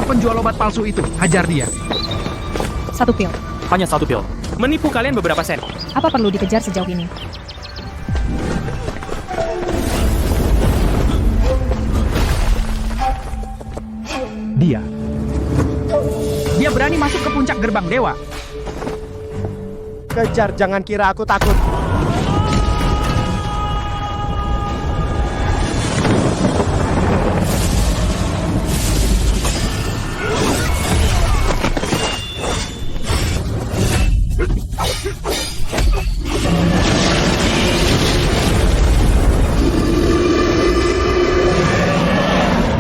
penjual obat palsu itu. Hajar dia. 1 pil. Hanya 1 pil. Menipu kalian beberapa sen. Apa perlu dikejar sejauh ini? Dia. Dia berani masuk ke puncak gerbang dewa. Kejar, jangan kira aku takut.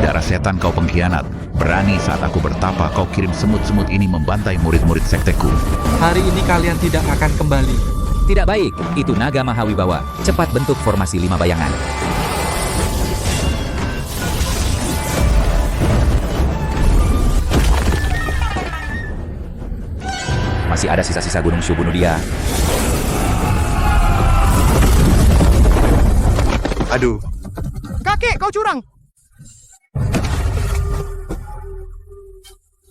Darah setan, kau pengkhianat. Berani saat aku bertapa kau kirim semut-semut ini membantai murid-murid sekteku. Hari ini kalian tidak akan kembali. Tidak baik, itu naga Mahawibawa. Cepat bentuk formasi 5 bayangan. Masih ada sisa-sisa Gunung Shu, bunuh dia. Aduh. Kakek, kau curang.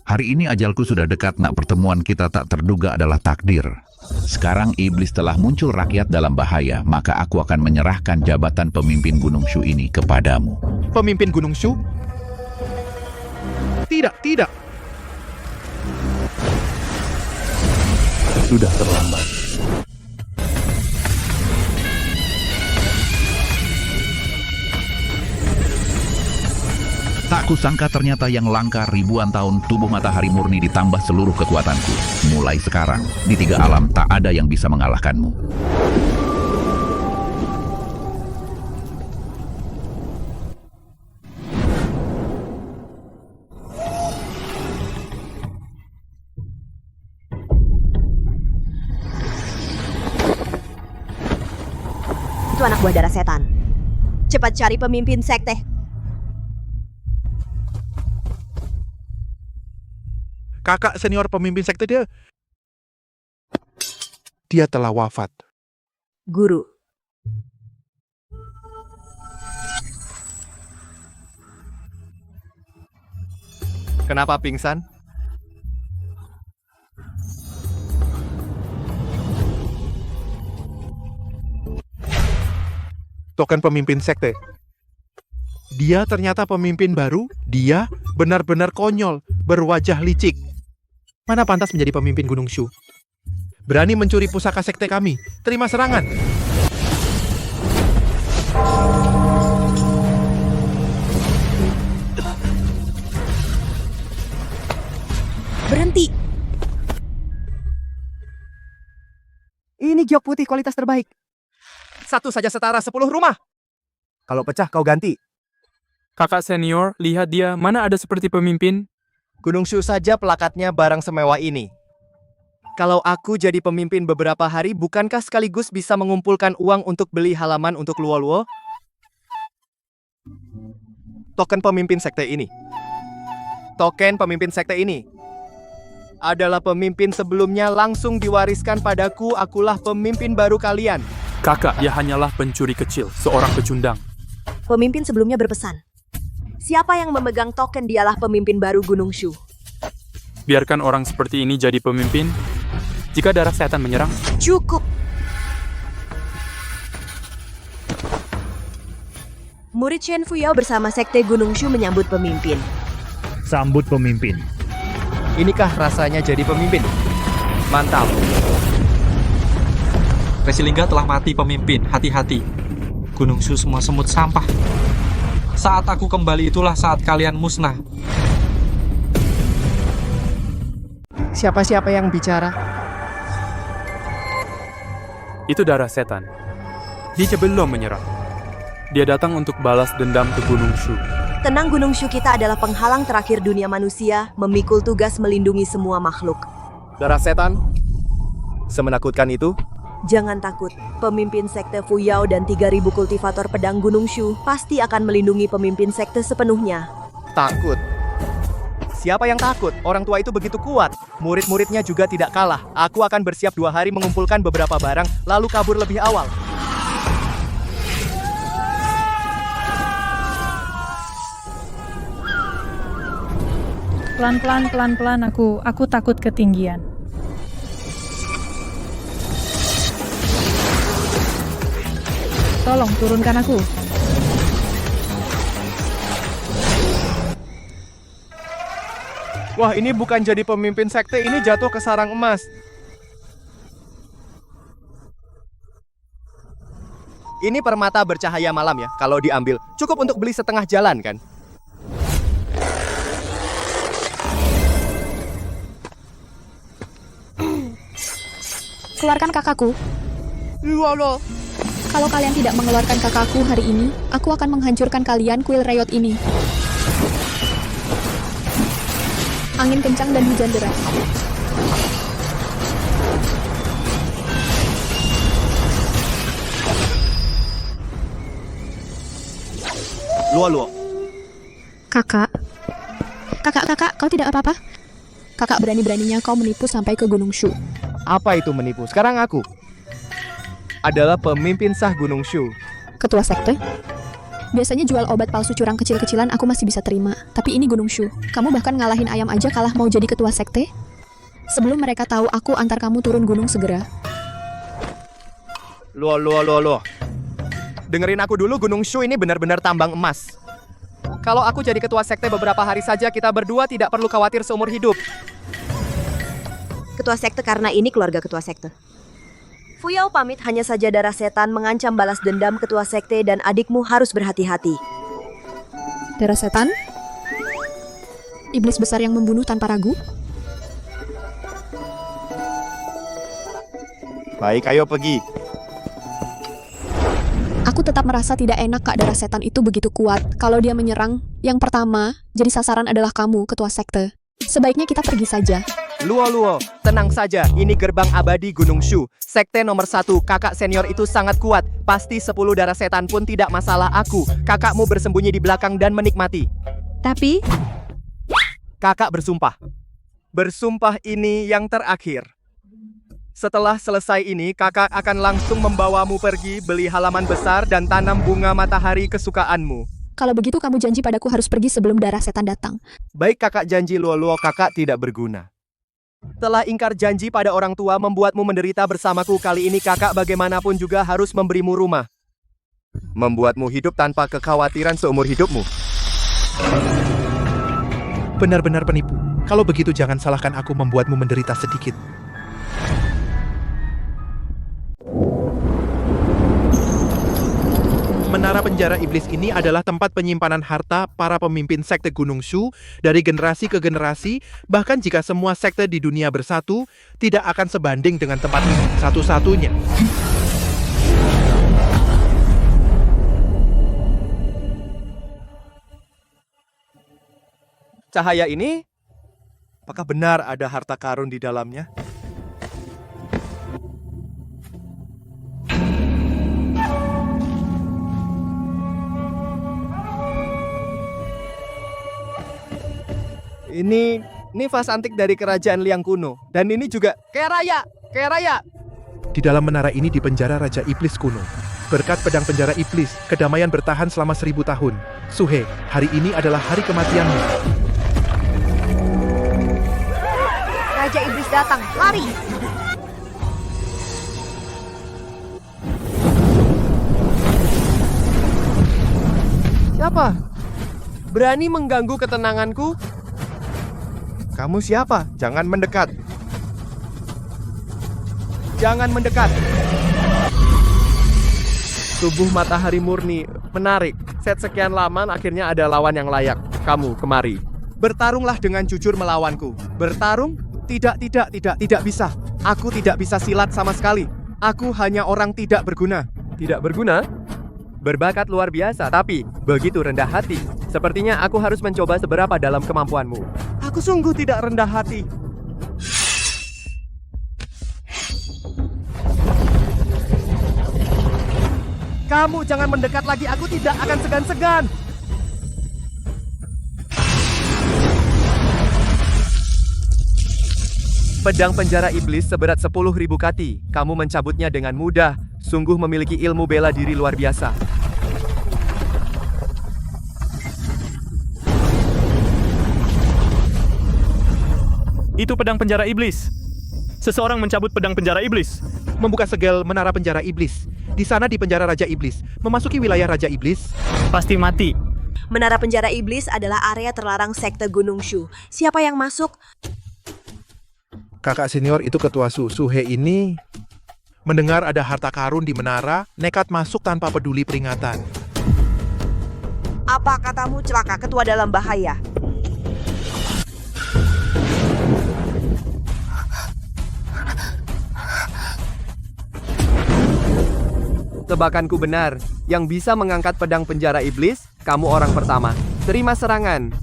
Hari ini ajalku sudah dekat, nak. Pertemuan kita tak terduga adalah takdir. Sekarang iblis telah muncul, rakyat dalam bahaya, maka aku akan menyerahkan jabatan pemimpin Gunung Shu ini kepadamu. Pemimpin Gunung Shu? Tidak, tidak. Sudah terlambat. Tak kusangka ternyata yang langka ribuan tahun tubuh matahari murni ditambah seluruh kekuatanku. Mulai sekarang, di 3 alam tak ada yang bisa mengalahkanmu. Itu anak buah darah setan. Cepat cari pemimpin sekte. Kakak senior pemimpin sekte dia. Dia telah wafat. Guru. Kenapa pingsan? Token pemimpin sekte. Dia ternyata pemimpin baru. Dia benar-benar konyol, berwajah licik. Mana pantas menjadi pemimpin Gunung Shu? Berani mencuri pusaka sekte kami. Terima serangan. Berhenti. Ini giok putih kualitas terbaik. Satu saja setara 10 rumah. Kalau pecah kau ganti. Kakak senior, lihat dia, mana ada seperti pemimpin? Gunung Shu saja pelakatnya barang semewah ini. Kalau aku jadi pemimpin beberapa hari, bukankah sekaligus bisa mengumpulkan uang untuk beli halaman untuk Luo-Luo? Token pemimpin sekte ini. Token pemimpin sekte ini adalah pemimpin sebelumnya langsung diwariskan padaku. Akulah pemimpin baru kalian. Kakak, dia hanyalah pencuri kecil, seorang pecundang. Pemimpin sebelumnya berpesan. Siapa yang memegang token dialah pemimpin baru Gunung Shu. Biarkan orang seperti ini jadi pemimpin. Jika darah setan menyerang, Cukup. Murid Shen Fuyao bersama sekte Gunung Shu menyambut pemimpin. Sambut pemimpin. Inikah rasanya jadi pemimpin? Mantap. Resilingga telah mati pemimpin, hati-hati. Gunung Shu semua semut sampah. Saat aku kembali itulah saat kalian musnah. Siapa-siapa yang bicara? itu darah setan. Dia belum menyerah. Dia datang untuk balas dendam ke Gunung Shu. Tenang, Gunung Shu kita adalah penghalang terakhir dunia manusia, memikul tugas melindungi semua makhluk. Darah setan? Semenakutkan itu? Jangan takut, pemimpin sekte Fuyao dan 3.000 kultivator pedang Gunung Shu pasti akan melindungi pemimpin sekte sepenuhnya. Takut? Siapa yang takut? Orang tua itu begitu kuat. Murid-muridnya juga tidak kalah. Aku akan bersiap 2 hari mengumpulkan beberapa barang, lalu kabur lebih awal. Pelan-pelan aku takut ketinggian. Tolong turunkan aku. Wah, ini bukan jadi pemimpin sekte, ini jatuh ke sarang emas. Ini permata bercahaya malam ya, kalau diambil. Cukup untuk beli setengah jalan kan? Keluarkan kakakku. Loh. Kalau kalian tidak mengeluarkan kakakku hari ini, aku akan menghancurkan kalian kuil Riot ini. Angin kencang dan hujan deras. Luo. Kakak, kau tidak apa-apa? Kakak berani-beraninya kau menipu sampai ke Gunung Shu. Apa itu menipu? Sekarang aku adalah pemimpin sah Gunung Shu. Ketua sekte? Biasanya jual obat palsu curang kecil-kecilan aku masih bisa terima. Tapi ini Gunung Shu. Kamu bahkan ngalahin ayam aja kalah mau jadi ketua sekte? Sebelum mereka tahu aku antar kamu turun gunung segera. Luo. Dengerin aku dulu, Gunung Shu ini benar-benar tambang emas. Kalau aku jadi ketua sekte beberapa hari saja, kita berdua tidak perlu khawatir seumur hidup. Ketua sekte karena ini keluarga ketua sekte. Fuyao pamit, hanya saja darah setan mengancam balas dendam ketua sekte dan adikmu harus berhati-hati. Darah setan? Iblis besar yang membunuh tanpa ragu? Baik, ayo pergi. Aku tetap merasa tidak enak Kak, darah setan itu begitu kuat. Kalau dia menyerang, yang pertama jadi sasaran adalah kamu, ketua sekte. Sebaiknya kita pergi saja. Luo, tenang saja, ini gerbang abadi Gunung Shu. Sekte nomor 1, kakak senior itu sangat kuat. Pasti 10 darah setan pun tidak masalah aku. Kakakmu bersembunyi di belakang dan menikmati. Tapi, Kakak bersumpah. Bersumpah ini yang terakhir. Setelah selesai ini, kakak akan langsung membawamu pergi beli halaman besar dan tanam bunga matahari kesukaanmu. Kalau begitu kamu janji padaku harus pergi sebelum darah setan datang. Baik, kakak janji. Luo, kakak tidak berguna. Telah ingkar janji pada orang tua membuatmu menderita bersamaku. Kali ini kakak bagaimanapun juga harus memberimu rumah. Membuatmu hidup tanpa kekhawatiran seumur hidupmu. Benar-benar penipu. Kalau begitu jangan salahkan aku membuatmu menderita sedikit. Menara penjara iblis ini adalah tempat penyimpanan harta para pemimpin sekte Gunung Shu dari generasi ke generasi. Bahkan jika semua sekte di dunia bersatu, tidak akan sebanding dengan tempat ini satu-satunya. Cahaya ini, apakah benar ada harta karun di dalamnya? Ini vas antik dari kerajaan Liang kuno. Dan ini juga kayak raya. Di dalam menara ini dipenjara Raja Iblis kuno. Berkat pedang penjara iblis, kedamaian bertahan selama 1000 tahun. Suhe, hari ini adalah hari kematianmu. Raja Iblis datang, lari! Siapa? Berani mengganggu ketenanganku? Kamu siapa? Jangan mendekat. Jangan mendekat. Tubuh matahari murni, menarik. Set sekian lama, akhirnya ada lawan yang layak. Kamu, kemari. Bertarunglah dengan jujur melawanku. Bertarung? Tidak bisa. Aku tidak bisa silat sama sekali. Aku hanya orang tidak berguna. Tidak berguna? Berbakat luar biasa, tapi begitu rendah hati. Sepertinya aku harus mencoba seberapa dalam kemampuanmu. Aku sungguh tidak rendah hati. Kamu jangan mendekat lagi, aku tidak akan segan-segan. Pedang penjara iblis seberat 10.000 kati. Kamu mencabutnya dengan mudah. Sungguh memiliki ilmu bela diri luar biasa. Itu pedang penjara iblis. Seseorang mencabut pedang penjara iblis. Membuka segel menara penjara iblis. Di sana di penjara Raja Iblis. Memasuki wilayah Raja Iblis. Pasti mati. Menara penjara iblis adalah area terlarang sekte Gunung Shu. Siapa yang masuk? Kakak senior itu ketua Su. Suhe ini mendengar ada harta karun di menara, nekat masuk tanpa peduli peringatan. Apa katamu celaka ketua dalam bahaya? Tebakanku benar. Yang bisa mengangkat pedang penjara iblis, kamu orang pertama. Terima serangan.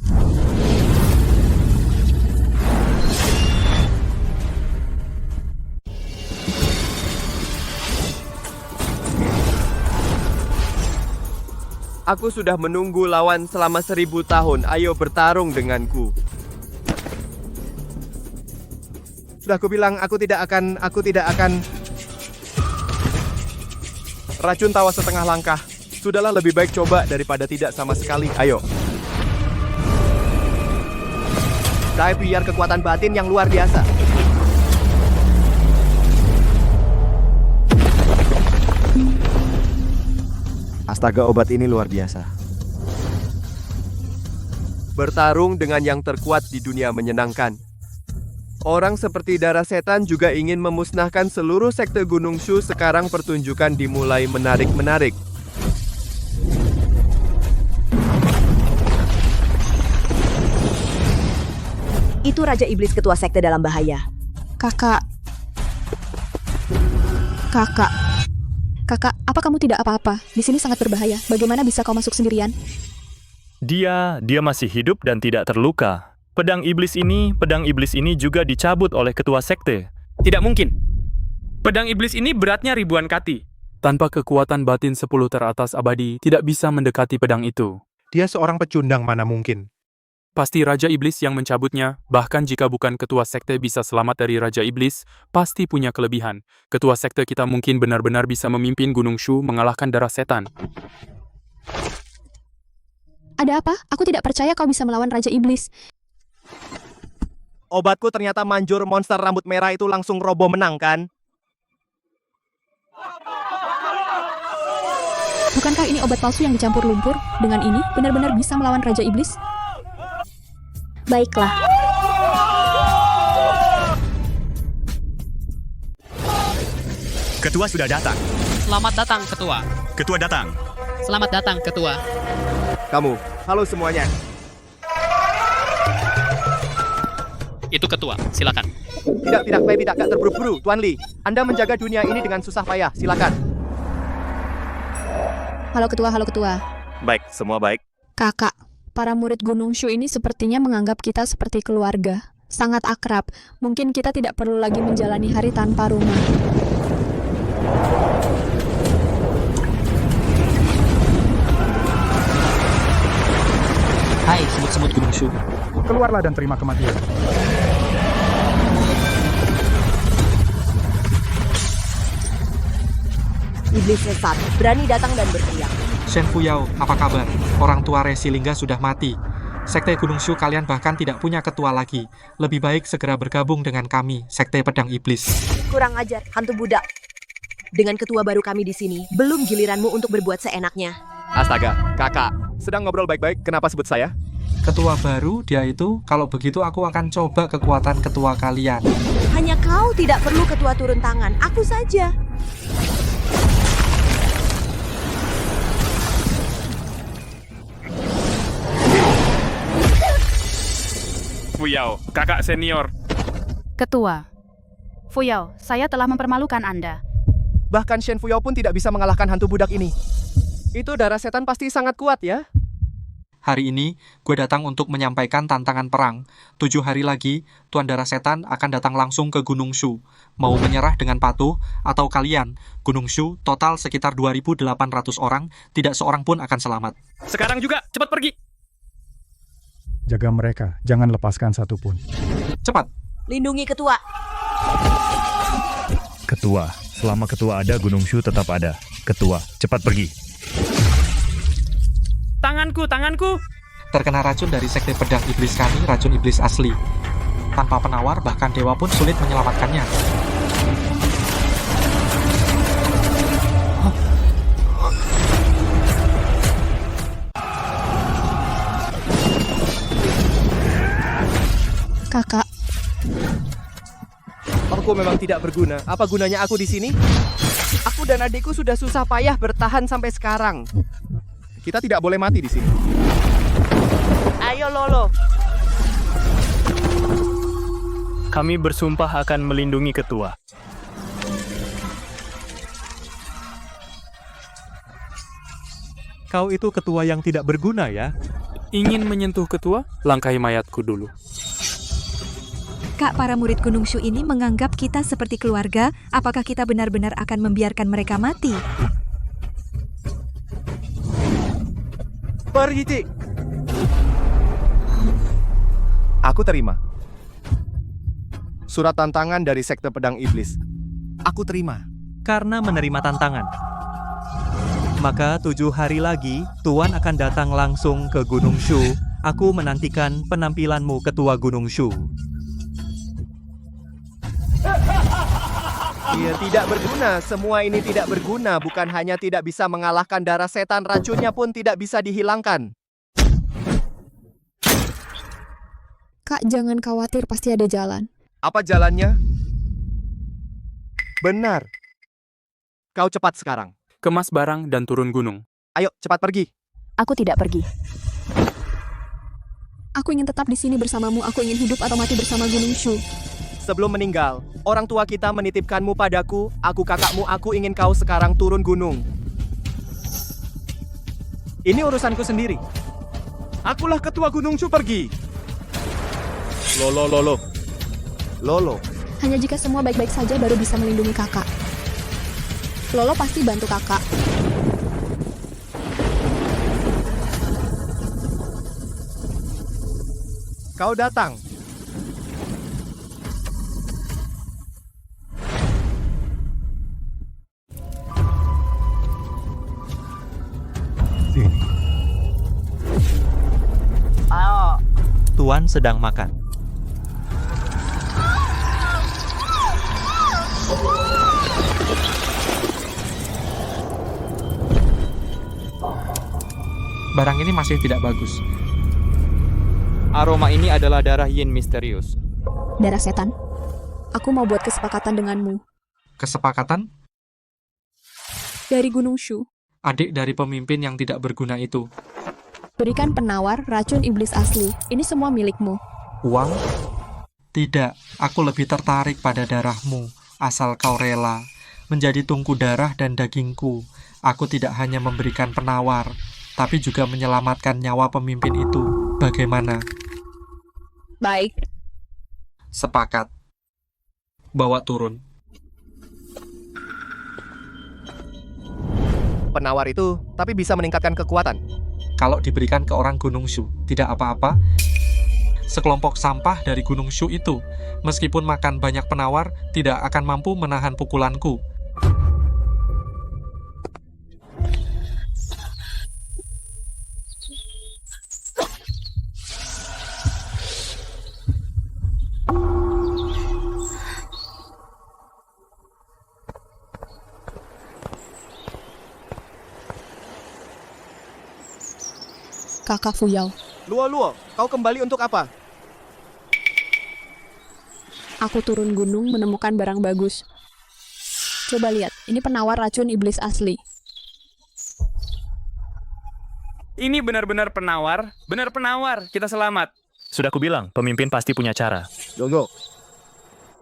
Aku sudah menunggu lawan selama 1000 tahun. Ayo bertarung denganku. Sudah aku bilang aku tidak akan. Racun tawa setengah langkah. Sudahlah, lebih baik coba daripada tidak sama sekali. Ayo. Saya biar kekuatan batin yang luar biasa. Astaga, obat ini luar biasa. Bertarung dengan yang terkuat di dunia menyenangkan. Orang seperti darah setan juga ingin memusnahkan seluruh sekte Gunung Shu. Sekarang pertunjukan dimulai menarik-menarik. Itu Raja Iblis ketua sekte dalam bahaya. Kakak, apa kamu tidak apa-apa? Di sini sangat berbahaya. Bagaimana bisa kau masuk sendirian? Dia masih hidup dan tidak terluka. Pedang iblis ini juga dicabut oleh ketua sekte. Tidak mungkin. Pedang iblis ini beratnya ribuan kati. Tanpa kekuatan batin 10 teratas abadi, tidak bisa mendekati pedang itu. Dia seorang pecundang, mana mungkin. Pasti Raja Iblis yang mencabutnya. Bahkan jika bukan ketua sekte bisa selamat dari Raja Iblis, pasti punya kelebihan. Ketua sekte kita mungkin benar-benar bisa memimpin Gunung Shu mengalahkan darah setan. Ada apa? Aku tidak percaya kau bisa melawan Raja Iblis. Obatku ternyata manjur. Monster rambut merah itu langsung roboh menang, kan? Bukankah ini obat palsu yang dicampur lumpur? Dengan ini, benar-benar bisa melawan Raja Iblis? Baiklah. Ketua sudah datang. Selamat datang, Ketua. Ketua datang. Selamat datang, Ketua. Kamu, halo semuanya. Itu Ketua, silakan. Tidak terburu-buru, Tuan Li. Anda menjaga dunia ini dengan susah payah, silakan. Halo Ketua. Baik, semua baik. Kakak, para murid Gunung Shu ini sepertinya menganggap kita seperti keluarga. Sangat akrab. Mungkin kita tidak perlu lagi menjalani hari tanpa rumah. Hai, semut-semut Gunung Shu. Keluarlah dan terima kematian. Iblis sesat, berani datang dan berteriak. Shen Fuyao, apa kabar? Orang tua Resi Lingga sudah mati. Sekte Gunung Shu kalian bahkan tidak punya ketua lagi. Lebih baik segera bergabung dengan kami, Sekte Pedang Iblis. Kurang ajar, hantu budak. Dengan ketua baru kami di sini, belum giliranmu untuk berbuat seenaknya. Astaga, kakak. Sedang ngobrol baik-baik, kenapa sebut saya? Ketua baru, dia itu, kalau begitu aku akan coba kekuatan ketua kalian. Hanya kau tidak perlu ketua turun tangan, aku saja. Fuyao, kakak senior. Ketua, Fuyao, saya telah mempermalukan Anda. Bahkan Shen Fuyao pun tidak bisa mengalahkan hantu budak ini. Itu darah setan pasti sangat kuat ya? Hari ini, gue datang untuk menyampaikan tantangan perang. 7 hari lagi, Tuan Darah Setan akan datang langsung ke Gunung Shu. Mau menyerah dengan patuh, atau kalian, Gunung Shu total sekitar 2.800 orang, tidak seorang pun akan selamat. Sekarang juga, cepat pergi! Jaga mereka, jangan lepaskan satupun. Cepat! Lindungi ketua. Ketua, selama ketua ada, Gunung Shu tetap ada. Ketua, cepat pergi. Tanganku! Terkena racun dari sekte pedang iblis kami, racun iblis asli. Tanpa penawar, bahkan dewa pun sulit menyelamatkannya. Kakak, Aku memang tidak berguna. Apa gunanya aku di sini? Aku dan adikku sudah susah payah bertahan sampai sekarang. Kita tidak boleh mati di sini. Ayo Lolo. Kami bersumpah akan melindungi ketua. Kau itu ketua yang tidak berguna ya? Ingin menyentuh ketua? Langkahi mayatku dulu. Kak, para murid Gunung Shu ini menganggap kita seperti keluarga. Apakah kita benar-benar akan membiarkan mereka mati? Pergi. Aku terima. Surat tantangan dari Sekte Pedang Iblis. Aku terima. Karena menerima tantangan, maka 7 hari lagi Tuan akan datang langsung ke Gunung Shu. Aku menantikan penampilanmu, Ketua Gunung Shu. Dia tidak berguna. Semua ini tidak berguna. Bukan hanya tidak bisa mengalahkan darah setan, racunnya pun tidak bisa dihilangkan. Kak, jangan khawatir, pasti ada jalan. Apa jalannya? Benar. Kau cepat sekarang. Kemas barang dan turun gunung. Ayo, cepat pergi. Aku tidak pergi. Aku ingin tetap di sini bersamamu. Aku ingin hidup atau mati bersama Gunung Shu. Sebelum meninggal, orang tua kita menitipkanmu padaku. Aku kakakmu, aku ingin kau sekarang turun gunung. Ini urusanku sendiri. Akulah ketua Gunung Shu, pergi. Lolo. Hanya jika semua baik-baik saja baru bisa melindungi kakak. Lolo pasti bantu kakak. Kau datang. Tuan sedang makan. Barang ini masih tidak bagus. Aroma ini adalah darah yin misterius. Darah setan. Aku mau buat kesepakatan denganmu. Kesepakatan? Dari Gunung Shu. Adik dari pemimpin yang tidak berguna itu. Berikan penawar racun iblis asli. Ini semua milikmu. Uang? Tidak, aku lebih tertarik pada darahmu. Asal kau rela menjadi tungku darah dan dagingku. Aku tidak hanya memberikan penawar, tapi juga menyelamatkan nyawa pemimpin itu. Bagaimana? Baik. Sepakat. Bawa turun. Penawar itu, tapi bisa meningkatkan kekuatan. Kalau diberikan ke orang Gunung Shu, tidak apa-apa. Sekelompok sampah dari Gunung Shu itu, meskipun makan banyak penawar, tidak akan mampu menahan pukulanku. Kakak Fuyao. Luo, kau kembali untuk apa? Aku turun gunung menemukan barang bagus. Coba lihat, ini penawar racun iblis asli. Ini benar-benar penawar. Benar penawar. Kita selamat. Sudah kubilang, pemimpin pasti punya cara. Jogo.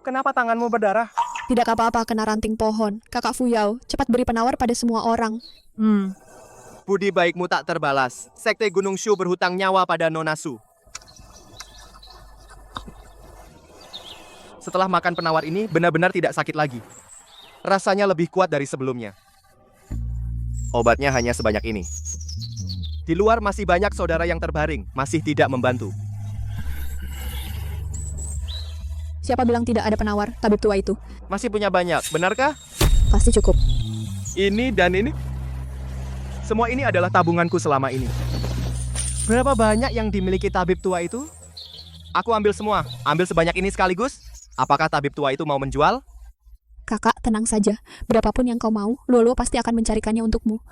Kenapa tanganmu berdarah? Tidak apa-apa kena ranting pohon. Kakak Fuyao, cepat beri penawar pada semua orang. Budi baikmu tak terbalas. Sekte Gunung Shu berhutang nyawa pada Nona Su. Setelah makan penawar ini, benar-benar tidak sakit lagi. Rasanya lebih kuat dari sebelumnya. Obatnya hanya sebanyak ini. Di luar masih banyak saudara yang terbaring, masih tidak membantu. Siapa bilang tidak ada penawar, tabib tua itu? Masih punya banyak, benarkah? Pasti cukup. Ini dan ini. Semua ini adalah tabunganku selama ini. Berapa banyak yang dimiliki tabib tua itu? Aku ambil semua. Ambil sebanyak ini sekaligus. Apakah tabib tua itu mau menjual? Kakak, tenang saja. Berapapun yang kau mau, Luo pasti akan mencarikannya untukmu.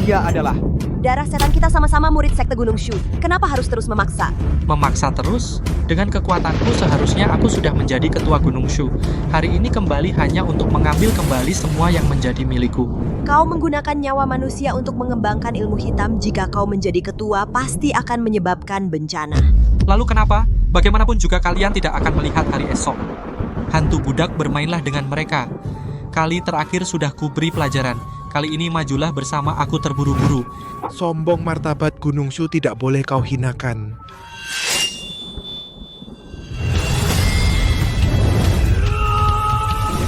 Dia adalah Darah setan kita sama-sama murid sekte Gunung Shu. Kenapa harus terus memaksa? Memaksa terus? Dengan kekuatanku seharusnya aku sudah menjadi ketua Gunung Shu. Hari ini kembali hanya untuk mengambil kembali semua yang menjadi milikku. Kau menggunakan nyawa manusia untuk mengembangkan ilmu hitam. Jika kau menjadi ketua, pasti akan menyebabkan bencana. Lalu kenapa? Bagaimanapun juga kalian tidak akan melihat hari esok. Hantu budak, bermainlah dengan mereka. Kali terakhir sudah kuberi pelajaran. Kali ini majulah bersama aku terburu-buru. Sombong martabat Gunung Shu tidak boleh kau hinakan.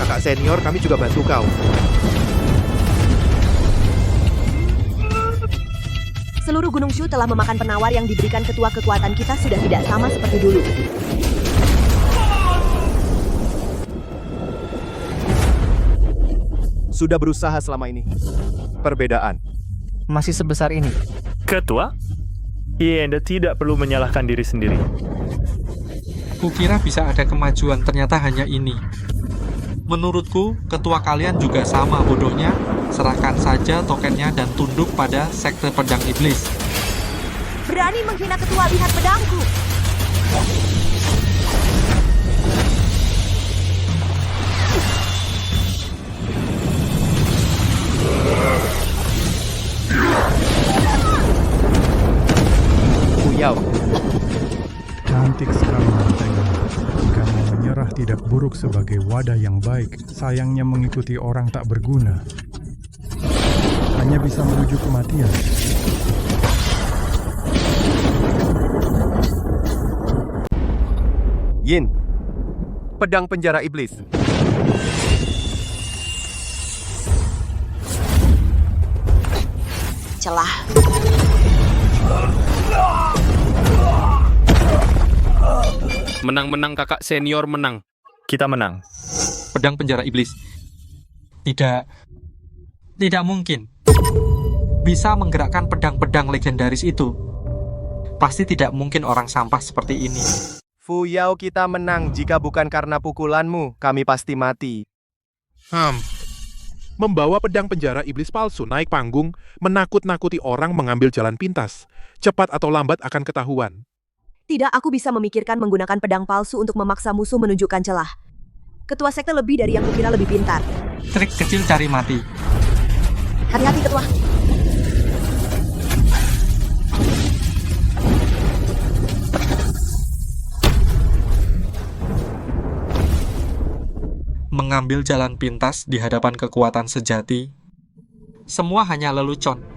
Kakak senior, kami juga bantu kau. Seluruh Gunung Shu telah memakan penawar yang diberikan ketua. Kekuatan kita sudah tidak sama seperti dulu. sudah berusaha selama ini. Perbedaan masih sebesar ini. Ketua? Anda tidak perlu menyalahkan diri sendiri. Kukira bisa ada kemajuan, ternyata hanya ini. Menurutku, ketua kalian juga sama bodohnya. Serahkan saja tokennya dan tunduk pada sekte pedang iblis. Berani menghina ketua, lihat pedangku. Fuyao. Cantik sekali mantainya. Jika mau menyerah tidak buruk sebagai wadah yang baik, sayangnya mengikuti orang tak berguna. Hanya bisa menuju kematian. Yin, pedang penjara iblis. Celah. Menang-menang kakak senior menang. Kita menang. Pedang penjara iblis. Tidak mungkin. Bisa menggerakkan pedang-pedang legendaris itu. Pasti tidak mungkin orang sampah seperti ini. Fuyao, kita menang. Jika bukan karena pukulanmu, kami pasti mati. Membawa pedang penjara iblis palsu naik panggung, menakut-nakuti orang mengambil jalan pintas. Cepat atau lambat akan ketahuan. Tidak, aku bisa memikirkan menggunakan pedang palsu untuk memaksa musuh menunjukkan celah. Ketua sekte lebih dari yang kukira lebih pintar. Trik kecil cari mati. Hati-hati, ketua. Mengambil jalan pintas di hadapan kekuatan sejati. Semua hanya lelucon.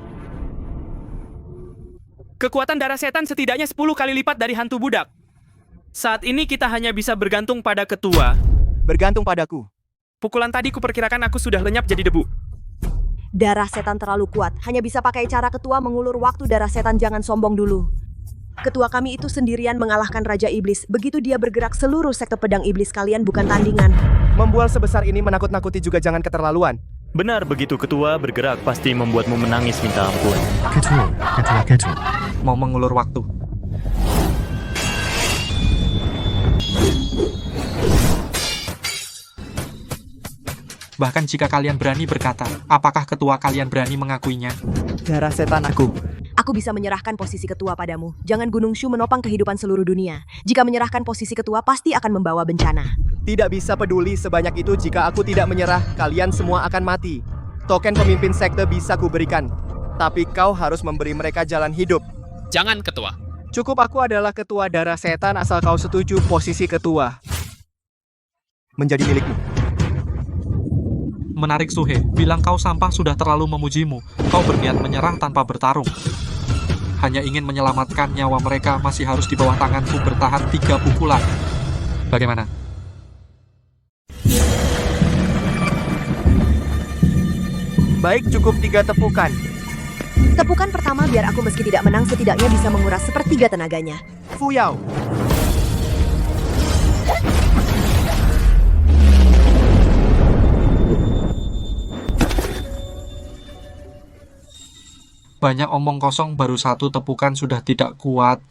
Kekuatan darah setan setidaknya 10 kali lipat dari hantu budak. Saat ini kita hanya bisa bergantung pada ketua. Bergantung padaku. Pukulan tadi kuperkirakan aku sudah lenyap jadi debu. Darah setan terlalu kuat. Hanya bisa pakai cara ketua mengulur waktu. Darah setan, jangan sombong dulu. Ketua kami itu sendirian mengalahkan Raja Iblis. Begitu dia bergerak, seluruh sekte pedang iblis kalian bukan tandingan. Membual sebesar ini menakut-nakuti juga jangan keterlaluan. Benar, begitu ketua bergerak pasti membuatmu menangis minta ampun. Ketua. Mau mengulur waktu. Bahkan jika kalian berani berkata, apakah ketua kalian berani mengakuinya? Darah setan aku. Aku bisa menyerahkan posisi ketua padamu. Jangan Gunung Shu menopang kehidupan seluruh dunia. Jika menyerahkan posisi ketua pasti akan membawa bencana. Tidak bisa peduli sebanyak itu jika aku tidak menyerah. Kalian semua akan mati. Token pemimpin sekte bisa kuberikan. Tapi kau harus memberi mereka jalan hidup. Jangan, ketua. Cukup aku adalah ketua darah setan asal kau setuju posisi ketua menjadi milikmu. Menarik Suhe, bilang kau sampah sudah terlalu memujimu. Kau berniat menyerah tanpa bertarung. Hanya ingin menyelamatkan nyawa mereka masih harus di bawah tanganku bertahan 3 pukulan. Bagaimana? Baik, cukup 3 tepukan. Tepukan pertama biar aku meski tidak menang setidaknya bisa menguras sepertiga tenaganya. Fuyao. Banyak omong kosong, baru satu tepukan sudah tidak kuat.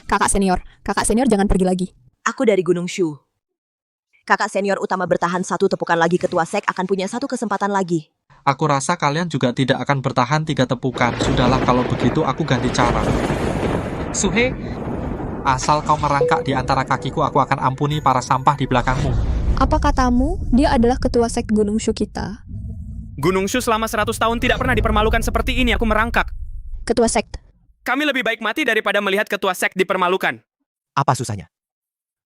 Kakak senior jangan pergi lagi. Aku dari Gunung Shu. Kakak senior utama bertahan satu tepukan lagi, ketua sek akan punya satu kesempatan lagi. Aku rasa kalian juga tidak akan bertahan 3 tepukan. Sudahlah kalau begitu aku ganti cara. Suhe, asal kau merangkak di antara kakiku, aku akan ampuni para sampah di belakangmu. Apa katamu? Dia adalah ketua sek Gunung Shu kita. Gunung Shu selama 100 tahun tidak pernah dipermalukan seperti ini, aku merangkak. Ketua sek. Kami lebih baik mati daripada melihat ketua sek dipermalukan. Apa susahnya?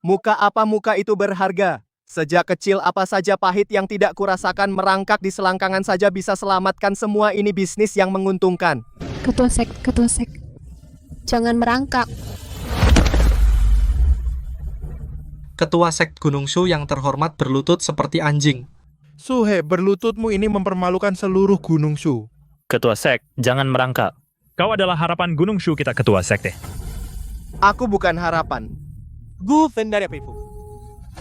Muka apa muka itu berharga? Sejak kecil apa saja pahit yang tidak kurasakan, merangkak di selangkangan saja bisa selamatkan semua ini bisnis yang menguntungkan. Ketua sek. Jangan merangkak. Ketua sek Gunung Shu yang terhormat berlutut seperti anjing. Suhe, berlututmu ini mempermalukan seluruh Gunung Shu. Ketua sek, jangan merangkak. Kau adalah harapan Gunung Shu kita, ketua sekte. Aku bukan harapan.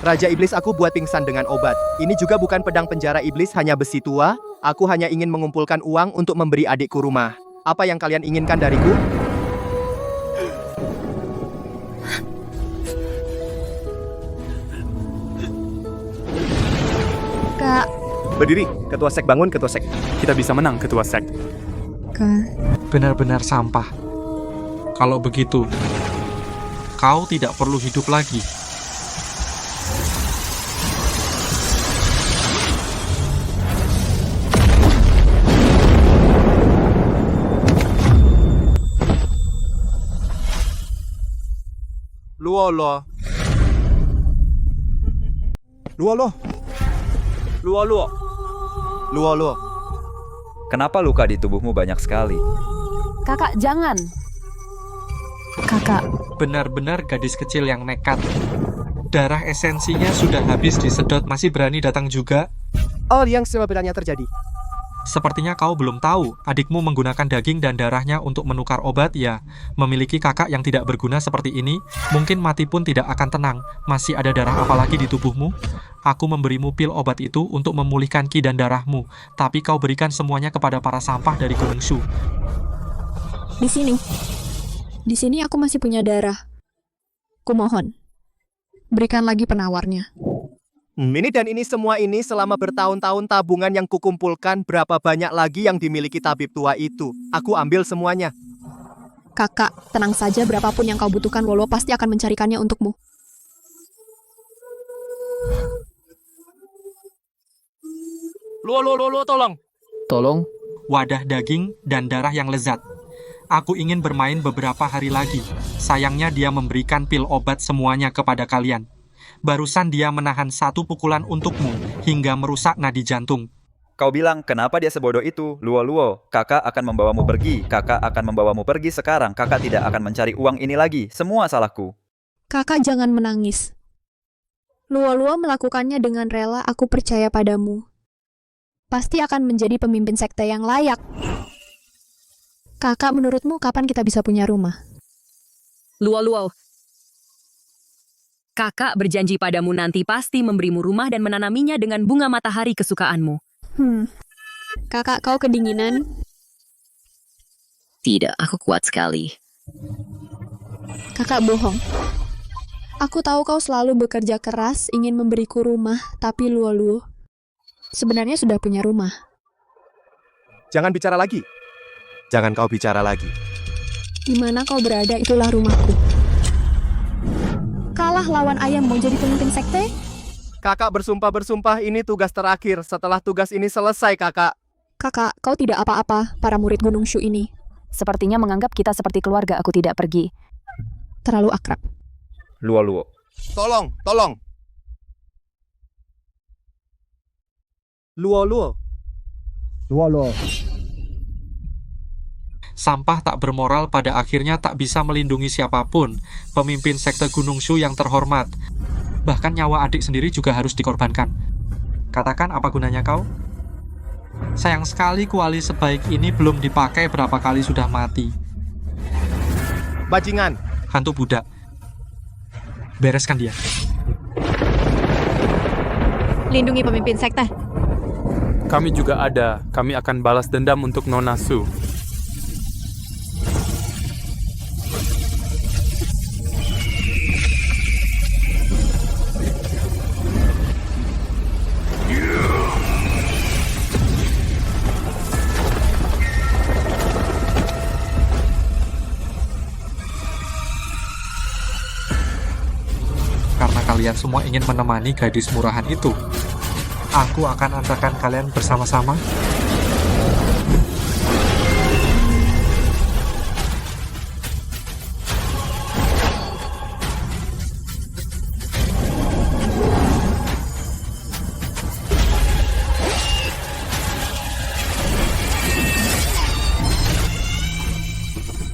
Raja Iblis aku buat pingsan dengan obat. Ini juga bukan pedang penjara iblis, hanya besi tua. Aku hanya ingin mengumpulkan uang untuk memberi adikku rumah. Apa yang kalian inginkan dariku? Kak. Berdiri, ketua sek bangun, ketua sek. Kita bisa menang, ketua sek. Kak. Benar-benar sampah. Kalau begitu, kau tidak perlu hidup lagi. Luo. Kenapa luka di tubuhmu banyak sekali? Kakak, jangan. Kakak. Benar-benar gadis kecil yang nekat. Darah esensinya sudah habis disedot, masih berani datang juga? Oh, yang sebenarnya terjadi. Sepertinya kau belum tahu, adikmu menggunakan daging dan darahnya untuk menukar obat, ya. Memiliki kakak yang tidak berguna seperti ini, mungkin mati pun tidak akan tenang. Masih ada darah apa lagi di tubuhmu? Aku memberimu pil obat itu untuk memulihkan ki dan darahmu, tapi kau berikan semuanya kepada para sampah dari Gunung Shu. Di sini aku masih punya darah. Kumohon, berikan lagi penawarnya. Ini dan ini semua ini selama bertahun-tahun tabungan yang kukumpulkan, berapa banyak lagi yang dimiliki tabib tua itu. Aku ambil semuanya. Kakak, tenang saja, berapapun yang kau butuhkan, Lolo pasti akan mencarikannya untukmu. Luo, tolong. Tolong. Wadah daging dan darah yang lezat. Aku ingin bermain beberapa hari lagi. Sayangnya dia memberikan pil obat semuanya kepada kalian. Barusan dia menahan 1 pukulan untukmu hingga merusak nadi jantung. Kau bilang, kenapa dia sebodoh itu? Luo, kakak akan membawamu pergi. Kakak akan membawamu pergi sekarang. Kakak tidak akan mencari uang ini lagi. Semua salahku. Kakak jangan menangis. Luo melakukannya dengan rela, aku percaya padamu. Pasti akan menjadi pemimpin sekte yang layak. Kakak, menurutmu kapan kita bisa punya rumah? Luo. Kakak berjanji padamu nanti pasti memberimu rumah dan menanaminya dengan bunga matahari kesukaanmu. Kakak, kau kedinginan? Tidak, aku kuat sekali. Kakak bohong. Aku tahu kau selalu bekerja keras, ingin memberiku rumah, tapi Luo sebenarnya sudah punya rumah. Jangan bicara lagi. Jangan kau bicara lagi. Di mana kau berada, itulah rumahku. Kalah lawan ayam mau jadi pemimpin sekte? Kakak bersumpah ini tugas terakhir. Setelah tugas ini selesai, kakak. Kakak, kau tidak apa-apa, para murid Gunung Shu ini. Sepertinya menganggap kita seperti keluarga, aku tidak pergi. Terlalu akrab. Luo. Tolong. Luo. Sampah tak bermoral pada akhirnya tak bisa melindungi siapapun. Pemimpin sekte Gunung Shu yang terhormat. Bahkan nyawa adik sendiri juga harus dikorbankan. Katakan apa gunanya kau? Sayang sekali kuali sebaik ini belum dipakai, berapa kali sudah mati. Bajingan. Hantu budak. Bereskan dia. Lindungi pemimpin sekte. Kami juga ada. Kami akan balas dendam untuk Nona Su. kalian semua ingin menemani gadis murahan itu. Aku akan antarkan kalian bersama-sama.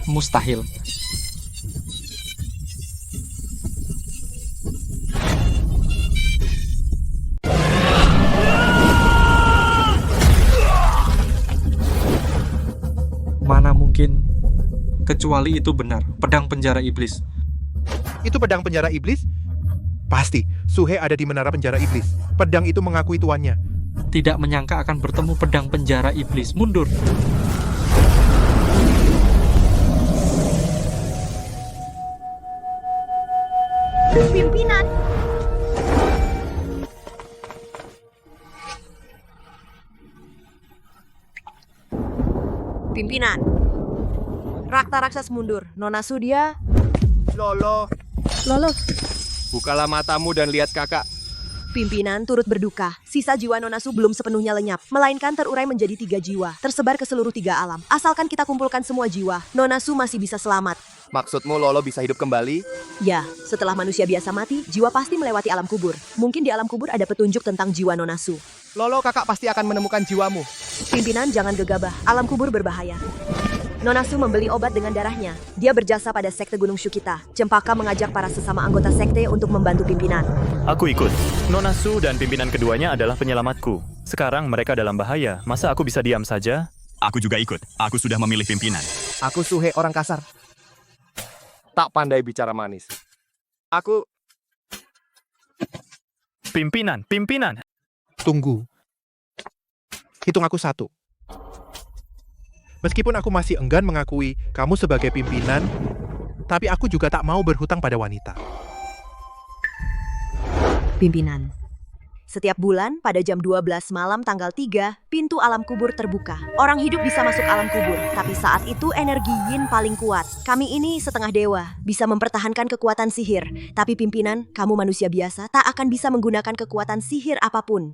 Mustahil. Mana mungkin? Kecuali itu benar, pedang penjara iblis. Itu pedang penjara iblis? Pasti, Suhe ada di menara penjara iblis. Pedang itu mengakui tuannya. Tidak menyangka akan bertemu pedang penjara iblis. Mundur. Pimpinan. Pimpinan. Rakta raksas mundur. Nona Sudia. Lolo, Lolo, bukalah matamu dan lihat kakak. Pimpinan turut berduka. Sisa jiwa Nonasu belum sepenuhnya lenyap, melainkan terurai menjadi 3 jiwa, tersebar ke seluruh 3 alam. Asalkan kita kumpulkan semua jiwa, Nonasu masih bisa selamat. Maksudmu Lolo bisa hidup kembali? Ya, setelah manusia biasa mati, jiwa pasti melewati alam kubur. Mungkin di alam kubur ada petunjuk tentang jiwa Nonasu. Lolo, kakak pasti akan menemukan jiwamu. Pimpinan jangan gegabah, alam kubur berbahaya. Nonasu membeli obat dengan darahnya. Dia berjasa pada sekte Gunung Shu kita. Cempaka mengajak para sesama anggota sekte untuk membantu pimpinan. Aku ikut. Nonasu dan pimpinan keduanya adalah penyelamatku. Sekarang mereka dalam bahaya. Masa aku bisa diam saja? Aku juga ikut. Aku sudah memilih pimpinan. Aku Suhe, orang kasar. Tak pandai bicara manis. Aku... Pimpinan. Tunggu. Hitung aku 1. Meskipun aku masih enggan mengakui kamu sebagai pimpinan, tapi aku juga tak mau berhutang pada wanita. Pimpinan. Setiap bulan, pada jam 12 malam tanggal 3, pintu alam kubur terbuka. Orang hidup bisa masuk alam kubur, tapi saat itu energi yin paling kuat. Kami ini setengah dewa, bisa mempertahankan kekuatan sihir. Tapi pimpinan, kamu manusia biasa, tak akan bisa menggunakan kekuatan sihir apapun.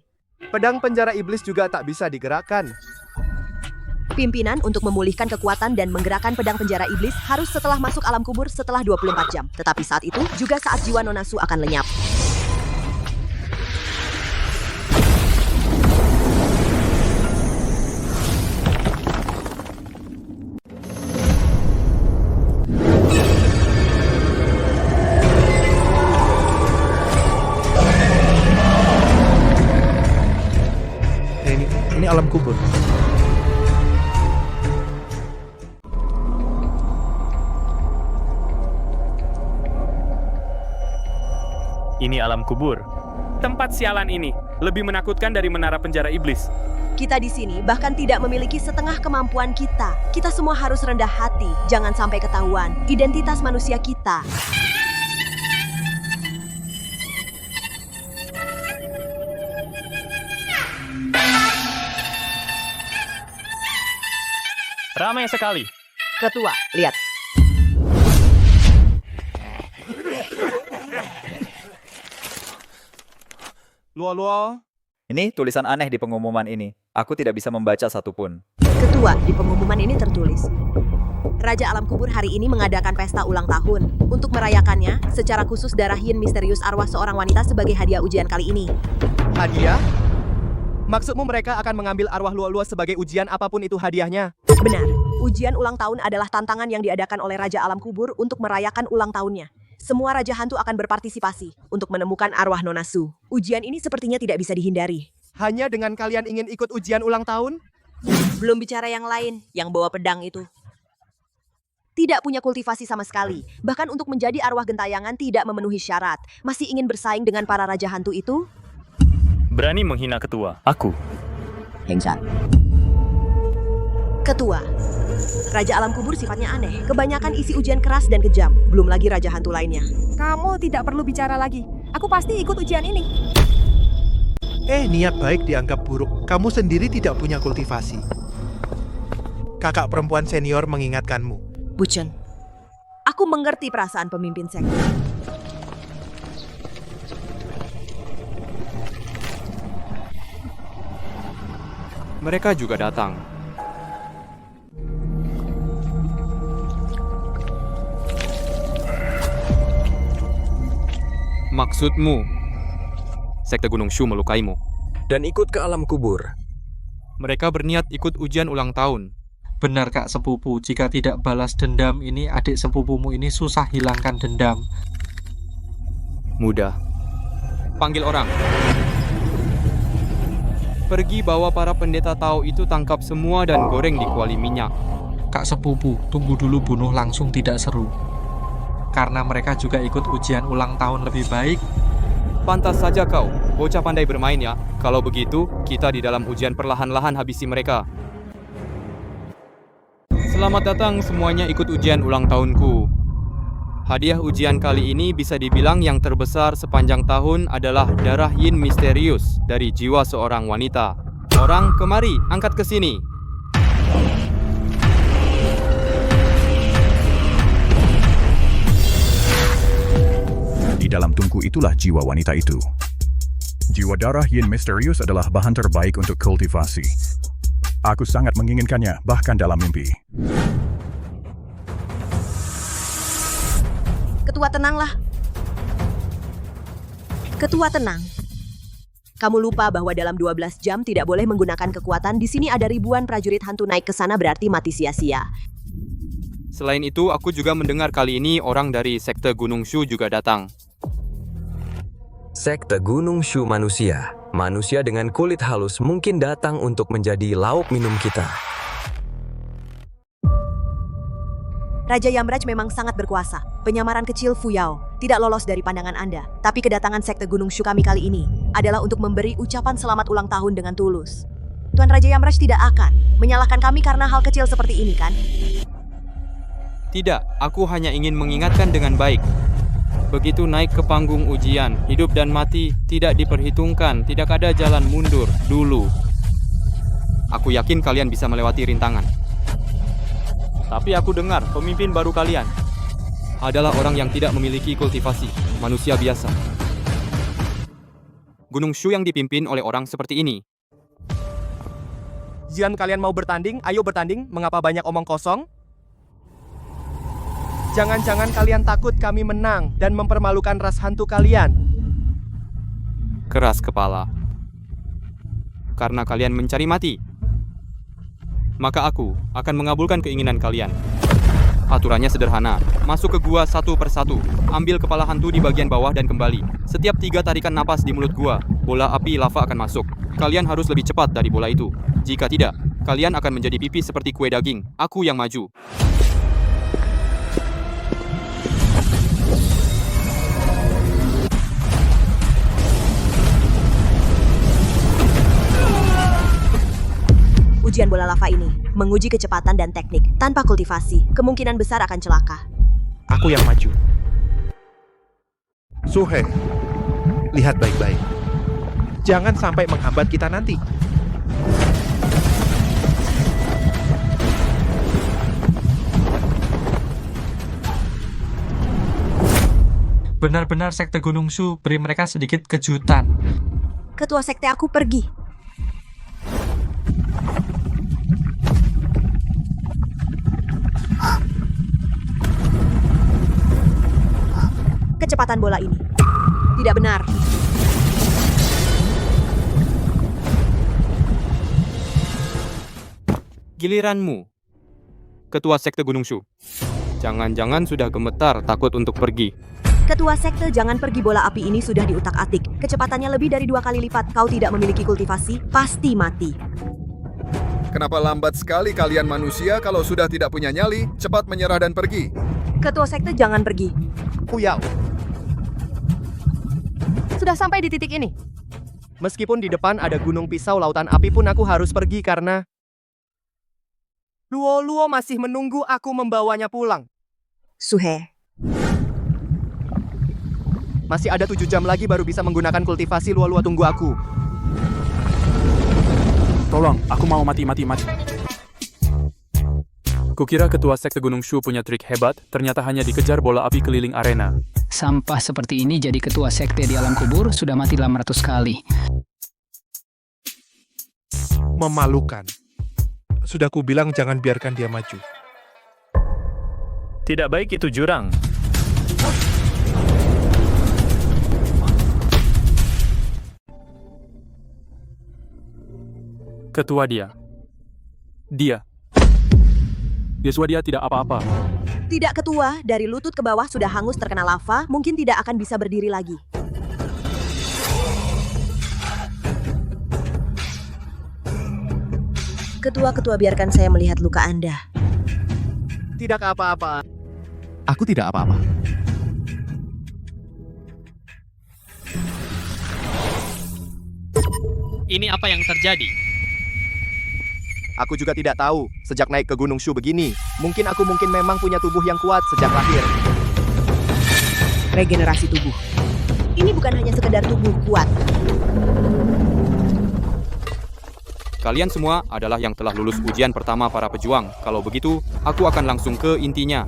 Pedang penjara iblis juga tak bisa digerakkan. Pimpinan untuk memulihkan kekuatan dan menggerakkan pedang penjara iblis harus setelah masuk alam kubur setelah 24 jam. Tetapi saat itu, juga saat jiwa Nonasu akan lenyap. Ini alam kubur. Ini alam kubur. Tempat sialan ini lebih menakutkan dari menara penjara iblis. Kita di sini bahkan tidak memiliki setengah kemampuan kita. Kita semua harus rendah hati. Jangan sampai ketahuan identitas manusia kita. Ramai sekali. Ketua, lihat. Luo. Ini tulisan aneh di pengumuman ini. Aku tidak bisa membaca satupun. Ketua, di pengumuman ini tertulis. Raja Alam Kubur hari ini mengadakan pesta ulang tahun. Untuk merayakannya, secara khusus darah yin misterius arwah seorang wanita sebagai hadiah ujian kali ini. Hadiah? Maksudmu mereka akan mengambil arwah Luo sebagai ujian apapun itu hadiahnya? Benar. Ujian ulang tahun adalah tantangan yang diadakan oleh Raja Alam Kubur untuk merayakan ulang tahunnya. Semua Raja Hantu akan berpartisipasi untuk menemukan arwah Nonasu. Ujian ini sepertinya tidak bisa dihindari. Hanya dengan kalian ingin ikut ujian ulang tahun? Belum bicara yang lain, yang bawa pedang itu. Tidak punya kultivasi sama sekali. Bahkan untuk menjadi arwah gentayangan tidak memenuhi syarat. Masih ingin bersaing dengan para Raja Hantu itu? Berani menghina ketua. Aku. Hengsan. Ketua. Raja Alam Kubur sifatnya aneh. Kebanyakan isi ujian keras dan kejam. Belum lagi Raja Hantu lainnya. Kamu tidak perlu bicara lagi. Aku pasti ikut ujian ini. Niat baik dianggap buruk. Kamu sendiri tidak punya kultivasi. Kakak perempuan senior mengingatkanmu. Buchen, aku mengerti perasaan pemimpin sekte. Mereka juga datang. Maksudmu, Sekte Gunung Shu melukaimu? Dan ikut ke alam kubur. Mereka berniat ikut ujian ulang tahun. Benar Kak Sepupu, jika tidak balas dendam ini, adik sepupumu ini susah hilangkan dendam. Mudah. Panggil orang. Pergi bawa para pendeta Tao itu, tangkap semua dan goreng di kuali minyak. Kak Sepupu, tunggu dulu, bunuh langsung tidak seru. Karena mereka juga ikut ujian ulang tahun lebih baik. Pantas saja kau, bocah pandai bermain ya. Kalau begitu, kita di dalam ujian perlahan-lahan habisi mereka. Selamat datang semuanya ikut ujian ulang tahunku. Hadiah ujian kali ini bisa dibilang yang terbesar sepanjang tahun adalah darah yin misterius dari jiwa seorang wanita. Orang, kemari, angkat ke sini. Di dalam tungku itulah jiwa wanita itu. Jiwa darah yin misterius adalah bahan terbaik untuk kultivasi. Aku sangat menginginkannya, bahkan dalam mimpi. Ketua, tenanglah. Ketua, tenang. Kamu lupa bahwa dalam 12 jam tidak boleh menggunakan kekuatan. Di sini ada ribuan prajurit hantu naik ke sana, berarti mati sia-sia. Selain itu, aku juga mendengar kali ini orang dari Sekte Gunung Shu juga datang. Sekte Gunung Shu manusia. Manusia dengan kulit halus mungkin datang untuk menjadi lauk minum kita. Raja Yamraj memang sangat berkuasa. Penyamaran kecil Fuyao tidak lolos dari pandangan Anda. Tapi kedatangan Sekte Gunung Shu kami kali ini adalah untuk memberi ucapan selamat ulang tahun dengan tulus. Tuan Raja Yamraj tidak akan menyalahkan kami karena hal kecil seperti ini, kan? Tidak, aku hanya ingin mengingatkan dengan baik. Begitu naik ke panggung ujian, hidup dan mati tidak diperhitungkan, tidak ada jalan mundur dulu. Aku yakin kalian bisa melewati rintangan. Tapi aku dengar pemimpin baru kalian adalah orang yang tidak memiliki kultivasi, manusia biasa. Gunung Shu yang dipimpin oleh orang seperti ini. Jian, kalian mau bertanding? Ayo bertanding, mengapa banyak omong kosong? Jangan-jangan kalian takut kami menang dan mempermalukan ras hantu kalian. Keras kepala. Karena kalian mencari mati. Maka aku akan mengabulkan keinginan kalian. Aturannya sederhana. Masuk ke gua satu persatu. Ambil kepala hantu di bagian bawah dan kembali. Setiap 3 tarikan napas di mulut gua, bola api lava akan masuk. Kalian harus lebih cepat dari bola itu. Jika tidak, kalian akan menjadi pipis seperti kue daging. Aku yang maju. Ujian bola lava ini menguji kecepatan dan teknik. Tanpa kultivasi, kemungkinan besar akan celaka. Aku yang maju. Suhe, lihat baik-baik. Jangan sampai menghambat kita nanti. Benar-benar Sekte Gunung Shu beri mereka sedikit kejutan. Ketua sekte aku pergi. Kecepatan bola ini tidak benar. Giliranmu, Ketua Sekte Gunung Shu. Jangan-jangan sudah gemetar takut untuk pergi. Ketua sekte, jangan pergi, bola api ini sudah diutak-atik. Kecepatannya lebih dari 2 kali lipat. Kau tidak memiliki kultivasi, pasti mati. Kenapa lambat sekali kalian manusia kalau sudah tidak punya nyali? Cepat menyerah dan pergi. Ketua sekte, jangan pergi. Fuyao. Sudah sampai di titik ini. Meskipun di depan ada gunung pisau lautan api pun aku harus pergi karena Luo masih menunggu aku membawanya pulang. Suhe. Masih ada 7 jam lagi baru bisa menggunakan kultivasi. Luo, tunggu aku. Tolong, aku mau mati. Kukira Ketua Sekte Gunung Shu punya trik hebat, ternyata hanya dikejar bola api keliling arena. Sampah seperti ini jadi ketua sekte di alam kubur sudah mati 800 kali. Memalukan. Sudah kubilang jangan biarkan dia maju. Tidak baik itu jurang. Ketua dia. Yeswa dia tidak apa-apa. Tidak, Ketua. Dari lutut ke bawah sudah hangus terkena lava, mungkin tidak akan bisa berdiri lagi. Ketua, biarkan saya melihat luka Anda. Tidak apa-apa. Aku tidak apa-apa. Ini apa yang terjadi? Aku juga tidak tahu. Sejak naik ke Gunung Shu begini, mungkin memang punya tubuh yang kuat sejak lahir. Regenerasi tubuh. Ini bukan hanya sekedar tubuh kuat. Kalian semua adalah yang telah lulus ujian pertama para pejuang. Kalau begitu, aku akan langsung ke intinya.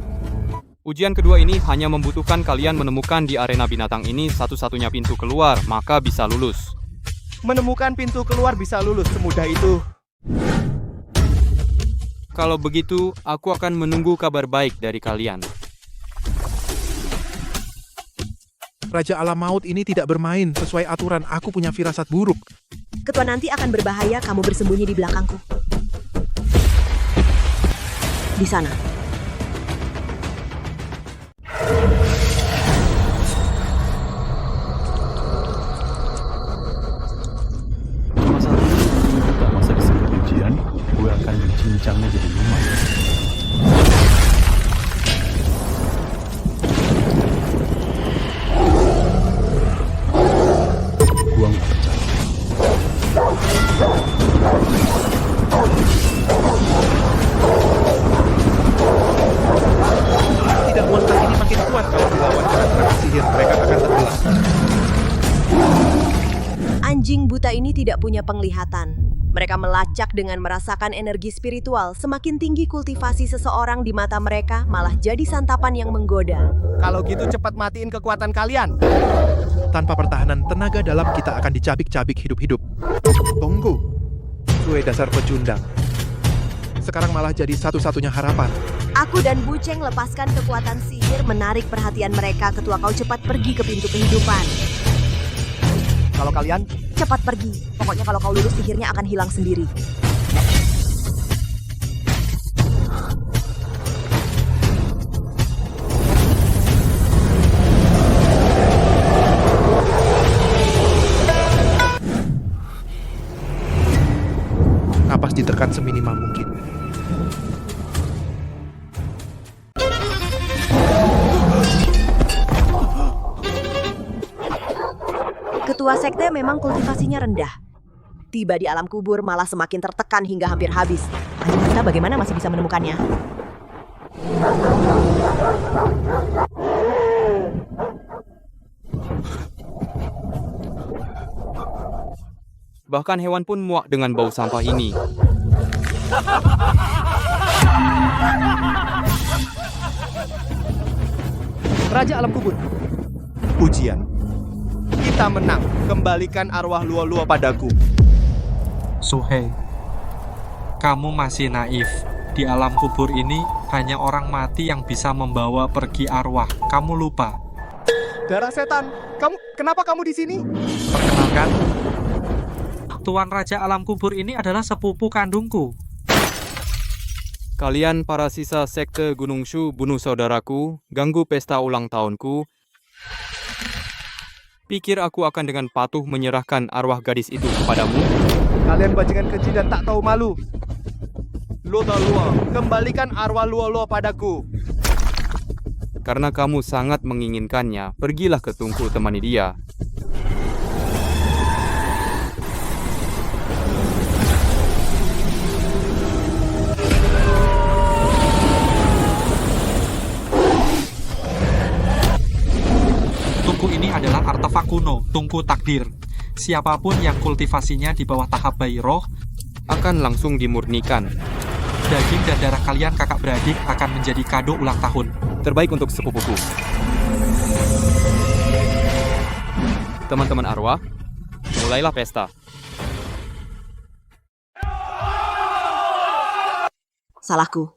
Ujian kedua ini hanya membutuhkan kalian menemukan di arena binatang ini satu-satunya pintu keluar, maka bisa lulus. Menemukan pintu keluar bisa lulus semudah itu. Kalau begitu, aku akan menunggu kabar baik dari kalian. Raja Alam Maut ini tidak bermain sesuai aturan. Aku punya firasat buruk. Ketua, nanti akan berbahaya kamu bersembunyi di belakangku. Di sana. Masa disebut ujian, gue akan mencincangnya jadi 5. Gua nggak percaya. Tidak, monster ini makin kuat kalau dilawan gerak-gerak sihir. Mereka akan terbelah. Anjing buta ini tidak punya penglihatan. Mereka melacak dengan merasakan energi spiritual. Semakin tinggi kultivasi seseorang di mata mereka, malah jadi santapan yang menggoda. Kalau gitu cepat matiin kekuatan kalian. Tanpa pertahanan tenaga dalam kita akan dicabik-cabik hidup-hidup. Tunggu. Kue dasar pecundang. Sekarang malah jadi satu-satunya harapan. Aku dan Buceng lepaskan kekuatan sihir menarik perhatian mereka. Ketua, kau cepat pergi ke pintu kehidupan. Kalau kalian cepat pergi. Pokoknya kalau kau lulus sihirnya akan hilang sendiri. Napas ditekan seminimal mungkin. Ketua sekte memang kultivasinya rendah. Tiba di alam kubur malah semakin tertekan hingga hampir habis. Anjing kita bagaimana masih bisa menemukannya? Bahkan hewan pun muak dengan bau sampah ini. Raja Alam Kubur. Ujian. Kita menang. Kembalikan arwah Luo-Luo padaku. Suhei, kamu masih naif. Di alam kubur ini hanya orang mati yang bisa membawa pergi arwah. Kamu lupa. Darah setan, kenapa kamu di sini? Perkenalkan, Tuan Raja Alam Kubur ini adalah sepupu kandungku. Kalian para sisa sekte Gunung Shu bunuh saudaraku, ganggu pesta ulang tahunku. Pikir aku akan dengan patuh menyerahkan arwah gadis itu kepadamu? Kalian bajingan keji dan tak tahu malu. Luo-Luo, kembalikan arwah Luo-Luo padaku. Karena kamu sangat menginginkannya, pergilah ke Tungku temani dia. Tungku ini adalah artefak kuno, Tungku Takdir. Siapapun yang kultivasinya di bawah tahap bayi roh akan langsung dimurnikan. Daging dan darah kalian kakak beradik akan menjadi kado ulang tahun. Terbaik untuk sepupuku. Teman-teman arwah, mulailah pesta. Salahku.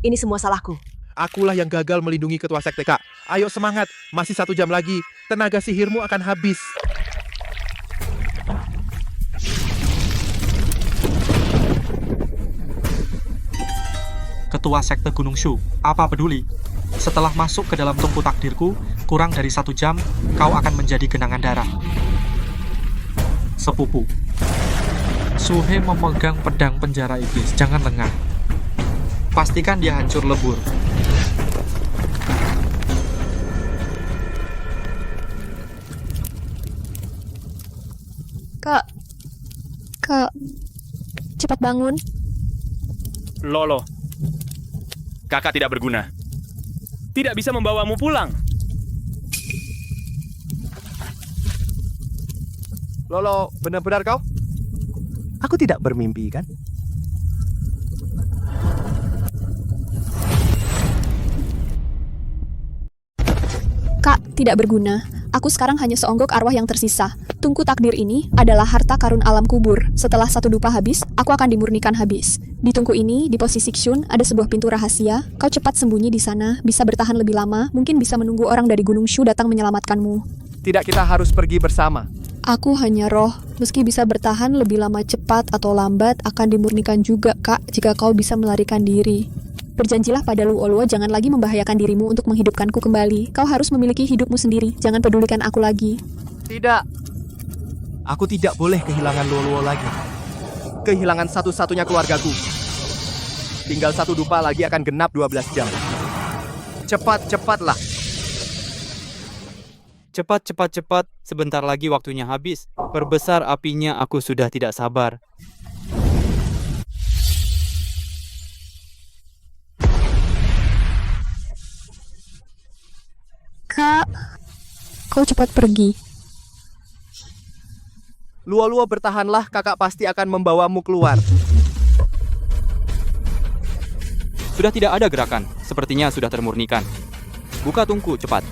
Ini semua salahku. Akulah yang gagal melindungi ketua sekte, Kak. Ayo semangat, masih 1 jam lagi. Tenaga sihirmu akan habis. Ketua sekte Gunung Shu, apa peduli? Setelah masuk ke dalam tungku takdirku, kurang dari 1 jam, kau akan menjadi genangan darah. Sepupu. Suhe memegang pedang penjara iblis, jangan lengah. Pastikan dia hancur lebur. Kak, cepat bangun. Lolo, kakak tidak berguna. Tidak bisa membawamu pulang. Lolo, benar-benar kau? Aku tidak bermimpi, kan? Kak, tidak berguna. Aku sekarang hanya seonggok arwah yang tersisa. Tungku takdir ini adalah harta karun alam kubur. Setelah 1 dupa habis, aku akan dimurnikan habis. Di tungku ini, di posisi Xun, ada sebuah pintu rahasia. Kau cepat sembunyi di sana, bisa bertahan lebih lama, mungkin bisa menunggu orang dari Gunung Shu datang menyelamatkanmu. Tidak, kita harus pergi bersama. Aku hanya roh, meski bisa bertahan lebih lama cepat atau lambat, akan dimurnikan juga, Kak, jika kau bisa melarikan diri. Berjanjilah pada Luoluo jangan lagi membahayakan dirimu untuk menghidupkanku kembali. Kau harus memiliki hidupmu sendiri, jangan pedulikan aku lagi. Tidak. Aku tidak boleh kehilangan Luoluo lagi. Kehilangan satu-satunya keluargaku. Tinggal 1 dupa lagi akan genap 12 jam. Cepatlah. Cepat, sebentar lagi waktunya habis. Perbesar apinya, aku sudah tidak sabar. Kak, kau cepat pergi. Luoluo bertahanlah, kakak pasti akan membawamu keluar. Sudah tidak ada gerakan, sepertinya sudah termurnikan. Buka tungku, cepat.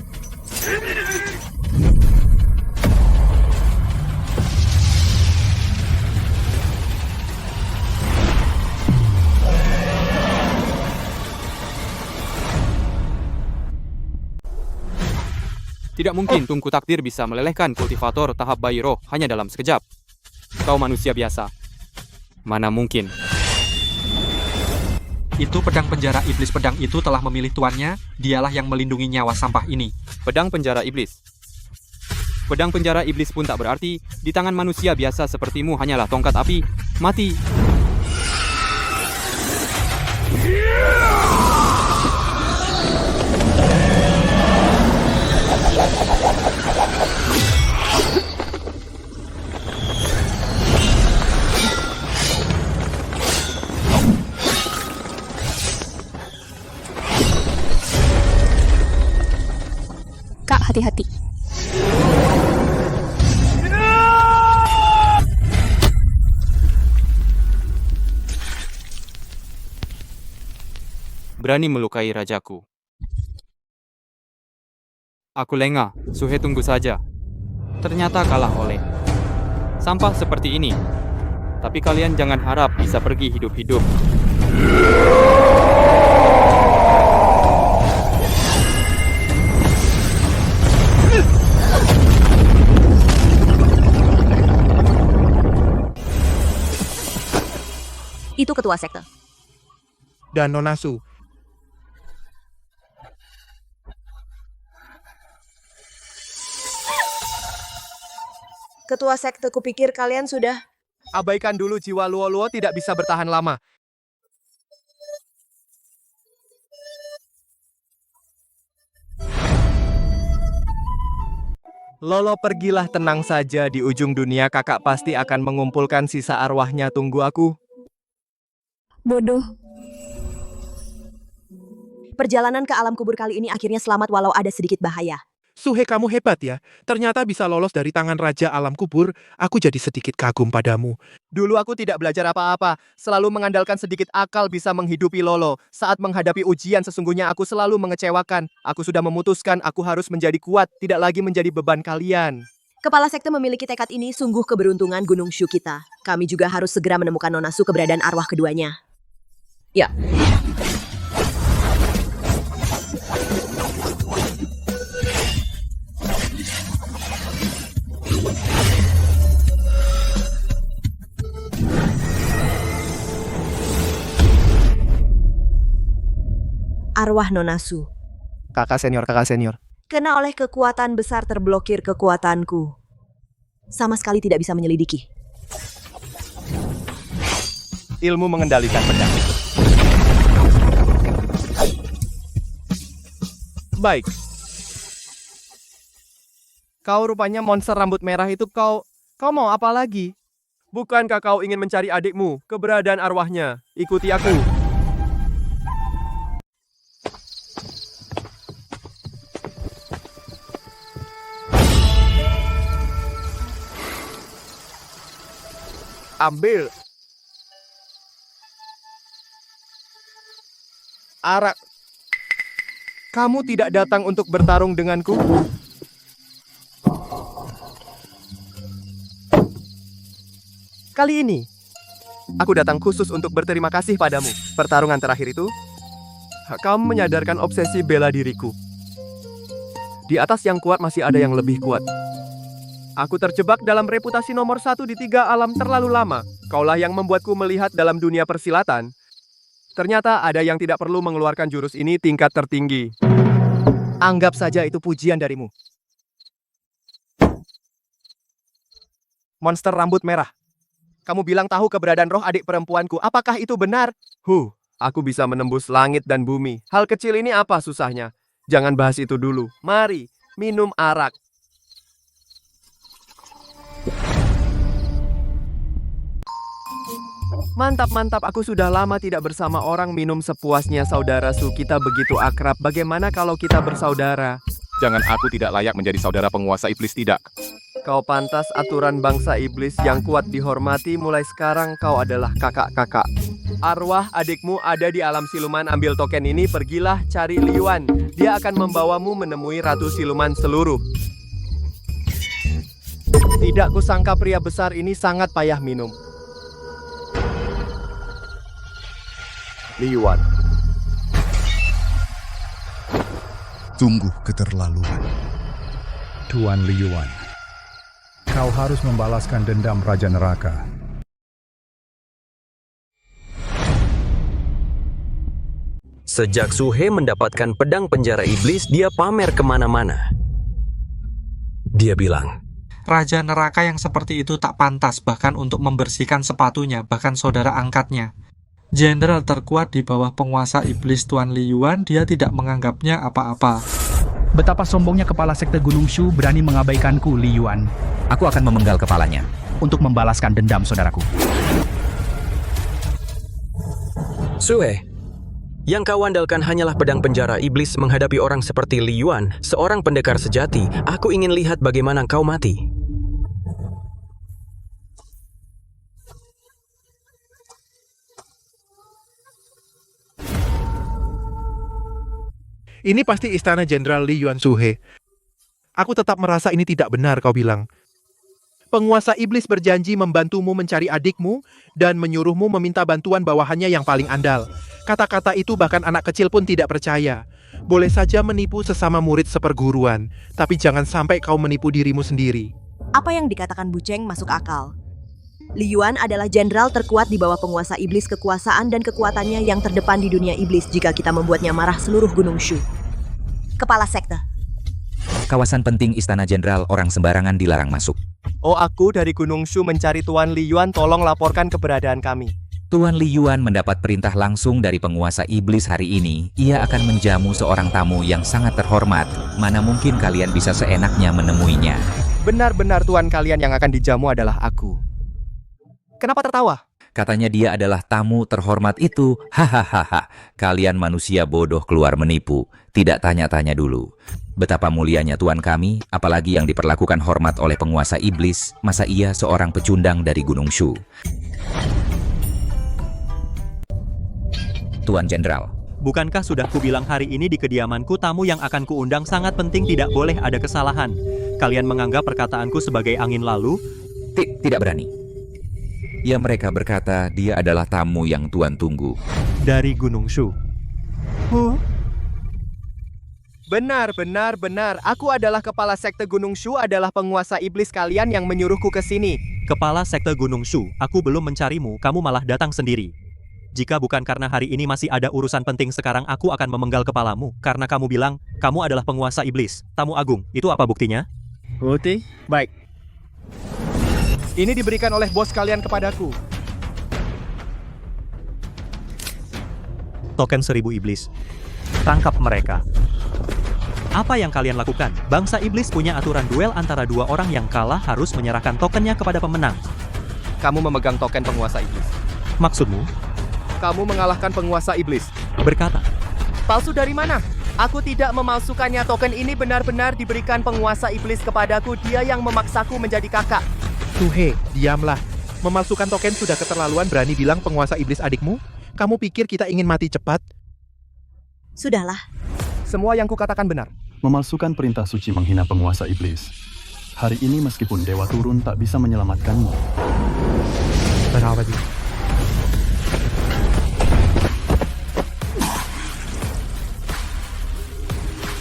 Tidak mungkin tungku takdir bisa melelehkan kultivator tahap bayi roh hanya dalam sekejap. Kau manusia biasa. Mana mungkin. Itu pedang penjara iblis. Pedang itu telah memilih tuannya, dialah yang melindungi nyawa sampah ini. Pedang penjara iblis. Pedang penjara iblis pun tak berarti, di tangan manusia biasa sepertimu hanyalah tongkat api. Mati. Kak, hati-hati. Berani melukai rajaku. Aku lengah, Suhe tunggu saja. Ternyata kalah oleh sampah seperti ini. Tapi kalian jangan harap bisa pergi hidup-hidup. Itu ketua sekte. Dan Nona Su. Ketua sekte, kupikir kalian sudah... Abaikan dulu, jiwa Luoluo tidak bisa bertahan lama. Lolo, pergilah tenang saja, di ujung dunia kakak pasti akan mengumpulkan sisa arwahnya, tunggu aku. Bodoh. Perjalanan ke alam kubur kali ini akhirnya selamat walau ada sedikit bahaya. Suhe, kamu hebat ya. Ternyata bisa lolos dari tangan Raja Alam Kubur. Aku jadi sedikit kagum padamu. Dulu aku tidak belajar apa-apa, selalu mengandalkan sedikit akal bisa menghidupi Lolo. Saat menghadapi ujian sesungguhnya aku selalu mengecewakan. Aku sudah memutuskan aku harus menjadi kuat, tidak lagi menjadi beban kalian. Kepala sekte memiliki tekad ini, sungguh keberuntungan Gunung Shu kita. Kami juga harus segera menemukan Nona Su, keberadaan arwah keduanya. Ya. Arwah Nonasu. Kakak senior, kakak senior. Kena oleh kekuatan besar terblokir kekuatanku. Sama sekali tidak bisa menyelidiki. Ilmu mengendalikan pedang. Baik. Kau rupanya monster rambut merah itu kau mau apa lagi? Bukankah kau ingin mencari adikmu, keberadaan arwahnya? Ikuti aku. Ambil. Arak. Kamu tidak datang untuk bertarung denganku? Kali ini, aku datang khusus untuk berterima kasih padamu. Pertarungan terakhir itu, kamu menyadarkan obsesi bela diriku. Di atas yang kuat masih ada yang lebih kuat. Aku terjebak dalam reputasi nomor 1 di 3 alam terlalu lama. Kaulah yang membuatku melihat dalam dunia persilatan. Ternyata ada yang tidak perlu mengeluarkan jurus ini tingkat tertinggi. Anggap saja itu pujian darimu. Monster rambut merah. Kamu bilang tahu keberadaan roh adik perempuanku. Apakah itu benar? Aku bisa menembus langit dan bumi. Hal kecil ini apa susahnya? Jangan bahas itu dulu. Mari, minum arak. Mantap, aku sudah lama tidak bersama orang minum sepuasnya saudara Su. Kita begitu akrab, bagaimana kalau kita bersaudara? Jangan, aku tidak layak menjadi saudara penguasa iblis, tidak. Kau pantas aturan bangsa iblis yang kuat dihormati. Mulai sekarang kau adalah kakak-kakak. Arwah adikmu ada di alam siluman. Ambil token ini, pergilah cari Liyuan. Dia akan membawamu menemui Ratu Siluman seluruh. Tidak kusangka pria besar ini sangat payah minum. Liyuan. Sungguh keterlaluan. Tuan Liyuan, kau harus membalaskan dendam Raja Neraka. Sejak Suhe mendapatkan pedang penjara iblis, dia pamer kemana-mana. Dia bilang, Raja neraka yang seperti itu tak pantas bahkan untuk membersihkan sepatunya, bahkan saudara angkatnya. Jenderal terkuat di bawah penguasa iblis Tuan Liyuan, dia tidak menganggapnya apa-apa. Betapa sombongnya kepala sekte Gunung Shu berani mengabaikanku, Liyuan. Aku akan memenggal kepalanya untuk membalaskan dendam saudaraku. Suhe, yang kau andalkan hanyalah pedang penjara iblis menghadapi orang seperti Liyuan, seorang pendekar sejati. Aku ingin lihat bagaimana kau mati. Ini pasti istana Jenderal Li Yuan Suhe. Aku tetap merasa ini tidak benar, kau bilang. Penguasa iblis berjanji membantumu mencari adikmu dan menyuruhmu meminta bantuan bawahannya yang paling andal. Kata-kata itu bahkan anak kecil pun tidak percaya. Boleh saja menipu sesama murid seperguruan, tapi jangan sampai kau menipu dirimu sendiri. Apa yang dikatakan Bu Cheng masuk akal. Liyuan adalah jenderal terkuat di bawah penguasa iblis. Kekuasaan dan kekuatannya yang terdepan di dunia iblis jika kita membuatnya marah seluruh Gunung Shu. Kepala sekte. Kawasan penting istana jenderal, orang sembarangan dilarang masuk. Oh, aku dari Gunung Shu mencari Tuan Liyuan, tolong laporkan keberadaan kami. Tuan Liyuan mendapat perintah langsung dari penguasa iblis hari ini. Ia akan menjamu seorang tamu yang sangat terhormat. Mana mungkin kalian bisa seenaknya menemuinya. Benar-benar tuan kalian yang akan dijamu adalah aku. Kenapa tertawa? Katanya dia adalah tamu terhormat itu. Hahaha. Kalian manusia bodoh keluar menipu. Tidak tanya-tanya dulu. Betapa mulianya Tuan kami, apalagi yang diperlakukan hormat oleh penguasa iblis. Masa ia seorang pecundang dari Gunung Shu? Tuan Jenderal. Bukankah sudah kubilang hari ini di kediamanku tamu yang akan kuundang sangat penting, tidak boleh ada kesalahan. Kalian menganggap perkataanku sebagai angin lalu? Tidak berani. Ya mereka berkata dia adalah tamu yang Tuan tunggu. Dari Gunung Shu. Benar. Aku adalah kepala sekte Gunung Shu, adalah penguasa iblis kalian yang menyuruhku ke sini. Kepala sekte Gunung Shu, aku belum mencarimu, kamu malah datang sendiri. Jika bukan karena hari ini masih ada urusan penting sekarang, aku akan memenggal kepalamu. Karena kamu bilang, kamu adalah penguasa iblis, tamu agung. Itu apa buktinya? Bukti? Baik. Ini diberikan oleh bos kalian kepadaku. Token 1000 iblis. Tangkap mereka. Apa yang kalian lakukan? Bangsa iblis punya aturan duel antara dua orang yang kalah harus menyerahkan tokennya kepada pemenang. Kamu memegang token penguasa iblis. Maksudmu? Kamu mengalahkan penguasa iblis. Berkata. Palsu dari mana? Aku tidak memalsukannya. Token ini benar-benar diberikan penguasa iblis kepadaku. Dia yang memaksaku menjadi kakak. Suhe, diamlah. Memalsukan token sudah keterlaluan, berani bilang penguasa iblis adikmu? Kamu pikir kita ingin mati cepat? Sudahlah. Semua yang kukatakan benar. Memalsukan perintah suci menghina penguasa iblis. Hari ini meskipun dewa turun tak bisa menyelamatkanmu.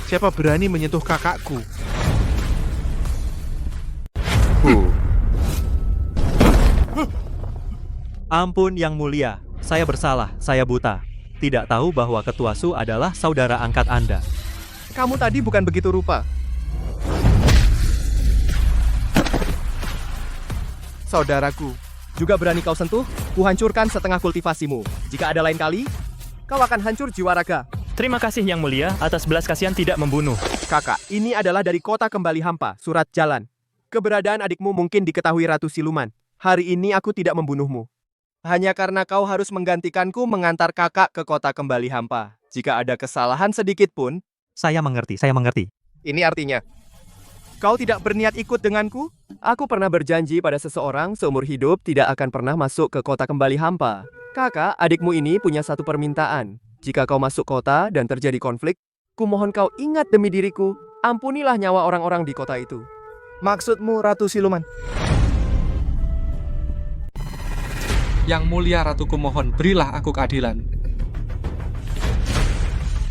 Siapa berani menyentuh kakakku? Ampun yang mulia, saya bersalah, saya buta. Tidak tahu bahwa Ketua Su adalah saudara angkat Anda. Kamu tadi bukan begitu rupa. Saudaraku, juga berani kau sentuh? Kuhancurkan setengah kultivasimu. Jika ada lain kali, kau akan hancur jiwa raga. Terima kasih Yang Mulia atas belas kasihan tidak membunuh. Kakak, ini adalah dari kota kembali hampa, surat jalan. Keberadaan adikmu mungkin diketahui Ratu Siluman. Hari ini aku tidak membunuhmu. Hanya karena kau harus menggantikanku mengantar kakak ke kota kembali hampa. Jika ada kesalahan sedikit pun... Saya mengerti. Ini artinya, kau tidak berniat ikut denganku? Aku pernah berjanji pada seseorang seumur hidup tidak akan pernah masuk ke kota kembali hampa. Kakak, adikmu ini punya satu permintaan. Jika kau masuk kota dan terjadi konflik, kumohon kau ingat demi diriku, ampunilah nyawa orang-orang di kota itu. Maksudmu, Ratu Siluman? Yang mulia ratuku, mohon berilah aku keadilan.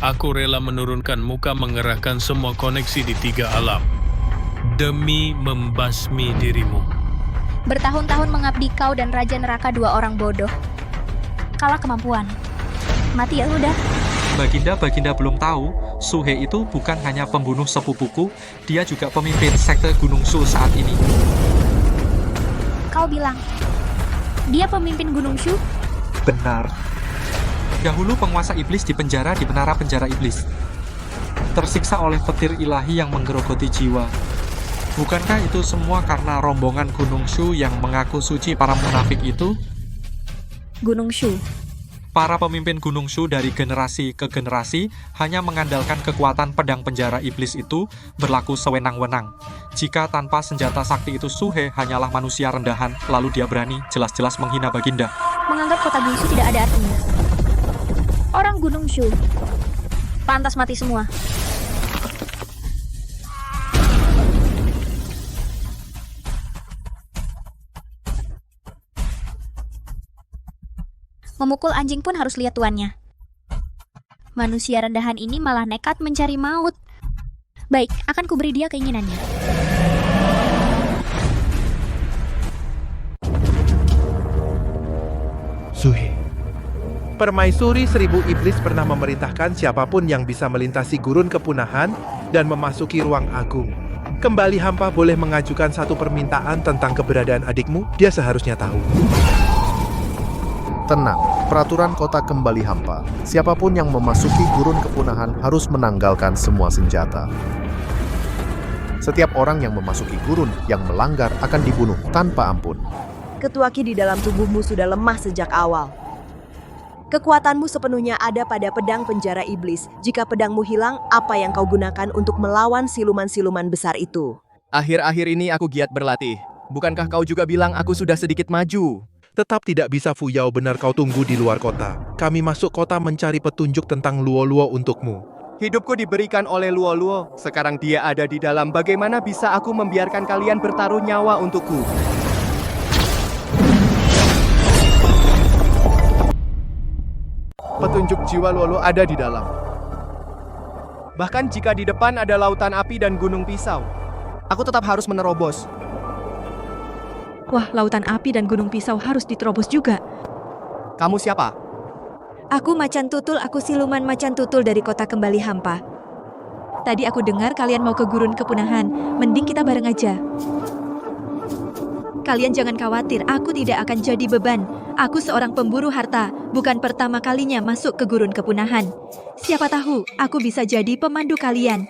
Aku rela menurunkan muka mengerahkan semua koneksi di 3 alam demi membasmi dirimu. Bertahun-tahun mengabdi kau dan Raja Neraka 2 orang bodoh. Kalah kemampuan. Mati ya udah. Baginda belum tahu, Suhe itu bukan hanya pembunuh sepupuku, dia juga pemimpin sekte Gunung Shu saat ini. Kau bilang dia pemimpin Gunung Shu? Benar. Dahulu penguasa iblis dipenjara di menara penjara iblis. Tersiksa oleh petir ilahi yang menggerogoti jiwa. Bukankah itu semua karena rombongan Gunung Shu yang mengaku suci para munafik itu? Gunung Shu. Para pemimpin Gunung Shu dari generasi ke generasi hanya mengandalkan kekuatan pedang penjara iblis itu berlaku sewenang-wenang. Jika tanpa senjata sakti itu Suhe hanyalah manusia rendahan, lalu dia berani jelas-jelas menghina Baginda. Menganggap kota Gunung Shu tidak ada artinya. Orang Gunung Shu pantas mati semua. Memukul anjing pun harus lihat tuannya. Manusia rendahan ini malah nekat mencari maut. Baik, akan kuberi dia keinginannya. Suhe. Permaisuri 1000 iblis pernah memerintahkan siapapun yang bisa melintasi gurun kepunahan dan memasuki ruang agung. Kembali hampa boleh mengajukan satu permintaan tentang keberadaan adikmu, dia seharusnya tahu. Tenang, peraturan kota kembali hampa. Siapapun yang memasuki gurun kepunahan harus menanggalkan semua senjata. Setiap orang yang memasuki gurun yang melanggar akan dibunuh tanpa ampun. Ketua Ki di dalam tubuhmu sudah lemah sejak awal. Kekuatanmu sepenuhnya ada pada pedang penjara iblis. Jika pedangmu hilang, apa yang kau gunakan untuk melawan siluman-siluman besar itu? Akhir-akhir ini aku giat berlatih. Bukankah kau juga bilang aku sudah sedikit maju? Tetap tidak bisa Fuyao, benar kau tunggu di luar kota. Kami masuk kota mencari petunjuk tentang Luo-Luo untukmu. Hidupku diberikan oleh Luo-Luo. Sekarang dia ada di dalam. Bagaimana bisa aku membiarkan kalian bertaruh nyawa untukku? petunjuk jiwa Lolo ada di dalam. Bahkan jika di depan ada lautan api dan gunung pisau, aku tetap harus menerobos. Wah, lautan api dan gunung pisau harus diterobos juga. Kamu siapa? Aku Macan Tutul, aku siluman Macan Tutul dari kota Kembali Hampa. Tadi aku dengar kalian mau ke gurun kepunahan, mending kita bareng aja. Kalian jangan khawatir, aku tidak akan jadi beban. Aku seorang pemburu harta, bukan pertama kalinya masuk ke gurun kepunahan. Siapa tahu, aku bisa jadi pemandu kalian.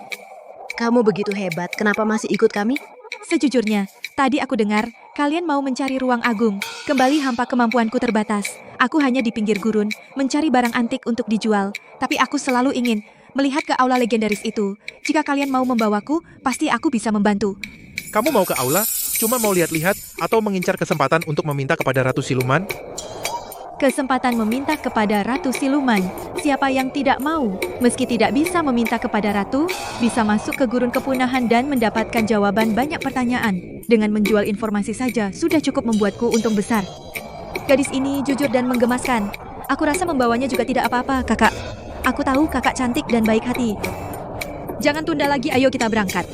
Kamu begitu hebat, kenapa masih ikut kami? Sejujurnya, tadi aku dengar kalian mau mencari ruang agung. Kembali Hampa kemampuanku terbatas. Aku hanya di pinggir gurun, mencari barang antik untuk dijual. Tapi aku selalu ingin melihat ke aula legendaris itu. Jika kalian mau membawaku, pasti aku bisa membantu. Kamu mau ke aula? Cuma mau lihat-lihat atau mengincar kesempatan untuk meminta kepada Ratu Siluman? Kesempatan meminta kepada Ratu Siluman. Siapa yang tidak mau? Meski tidak bisa meminta kepada Ratu, bisa masuk ke gurun kepunahan dan mendapatkan jawaban banyak pertanyaan. Dengan menjual informasi saja, sudah cukup membuatku untung besar. Gadis ini jujur dan menggemaskan. Aku rasa membawanya juga tidak apa-apa, kakak. Aku tahu kakak cantik dan baik hati. Jangan tunda lagi, ayo kita berangkat.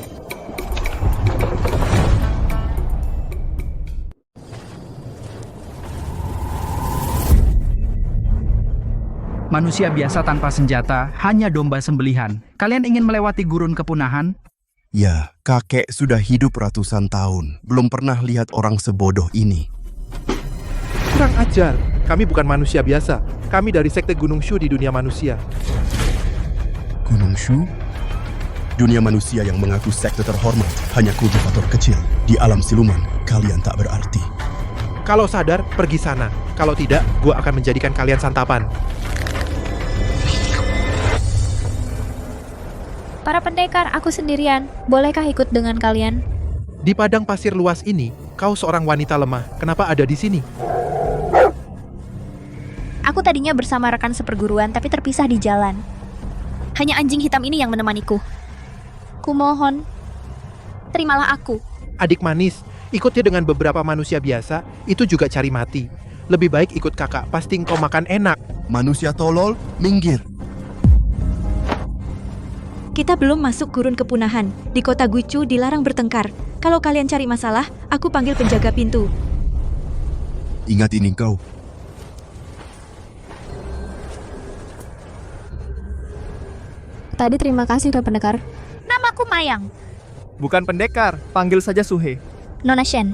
Manusia biasa tanpa senjata, hanya domba sembelihan. Kalian ingin melewati gurun kepunahan? Ya, kakek sudah hidup ratusan tahun. Belum pernah lihat orang sebodoh ini. Kurang ajar. Kami bukan manusia biasa. Kami dari sekte Gunung Shu di dunia manusia. Gunung Shu? Dunia manusia yang mengaku sekte terhormat hanya kultivator kecil. Di alam siluman, kalian tak berarti. Kalau sadar, pergi sana. Kalau tidak, gua akan menjadikan kalian santapan. Para pendekar, aku sendirian. Bolehkah ikut dengan kalian? Di padang pasir luas ini, kau seorang wanita lemah. Kenapa ada di sini? Aku tadinya bersama rekan seperguruan, tapi terpisah di jalan. Hanya anjing hitam ini yang menemaniku. Kumohon, terimalah aku. Adik manis, ikutnya dengan beberapa manusia biasa, itu juga cari mati. Lebih baik ikut kakak, pasti engkau makan enak. Manusia tolol, minggir. Kita belum masuk gurun kepunahan. Di kota Guichu dilarang bertengkar. Kalau kalian cari masalah, aku panggil penjaga pintu. Ingat ini kau. Tadi terima kasih udah pendekar. Namaku Mayang. Bukan pendekar, panggil saja Suhe. Nona Shen.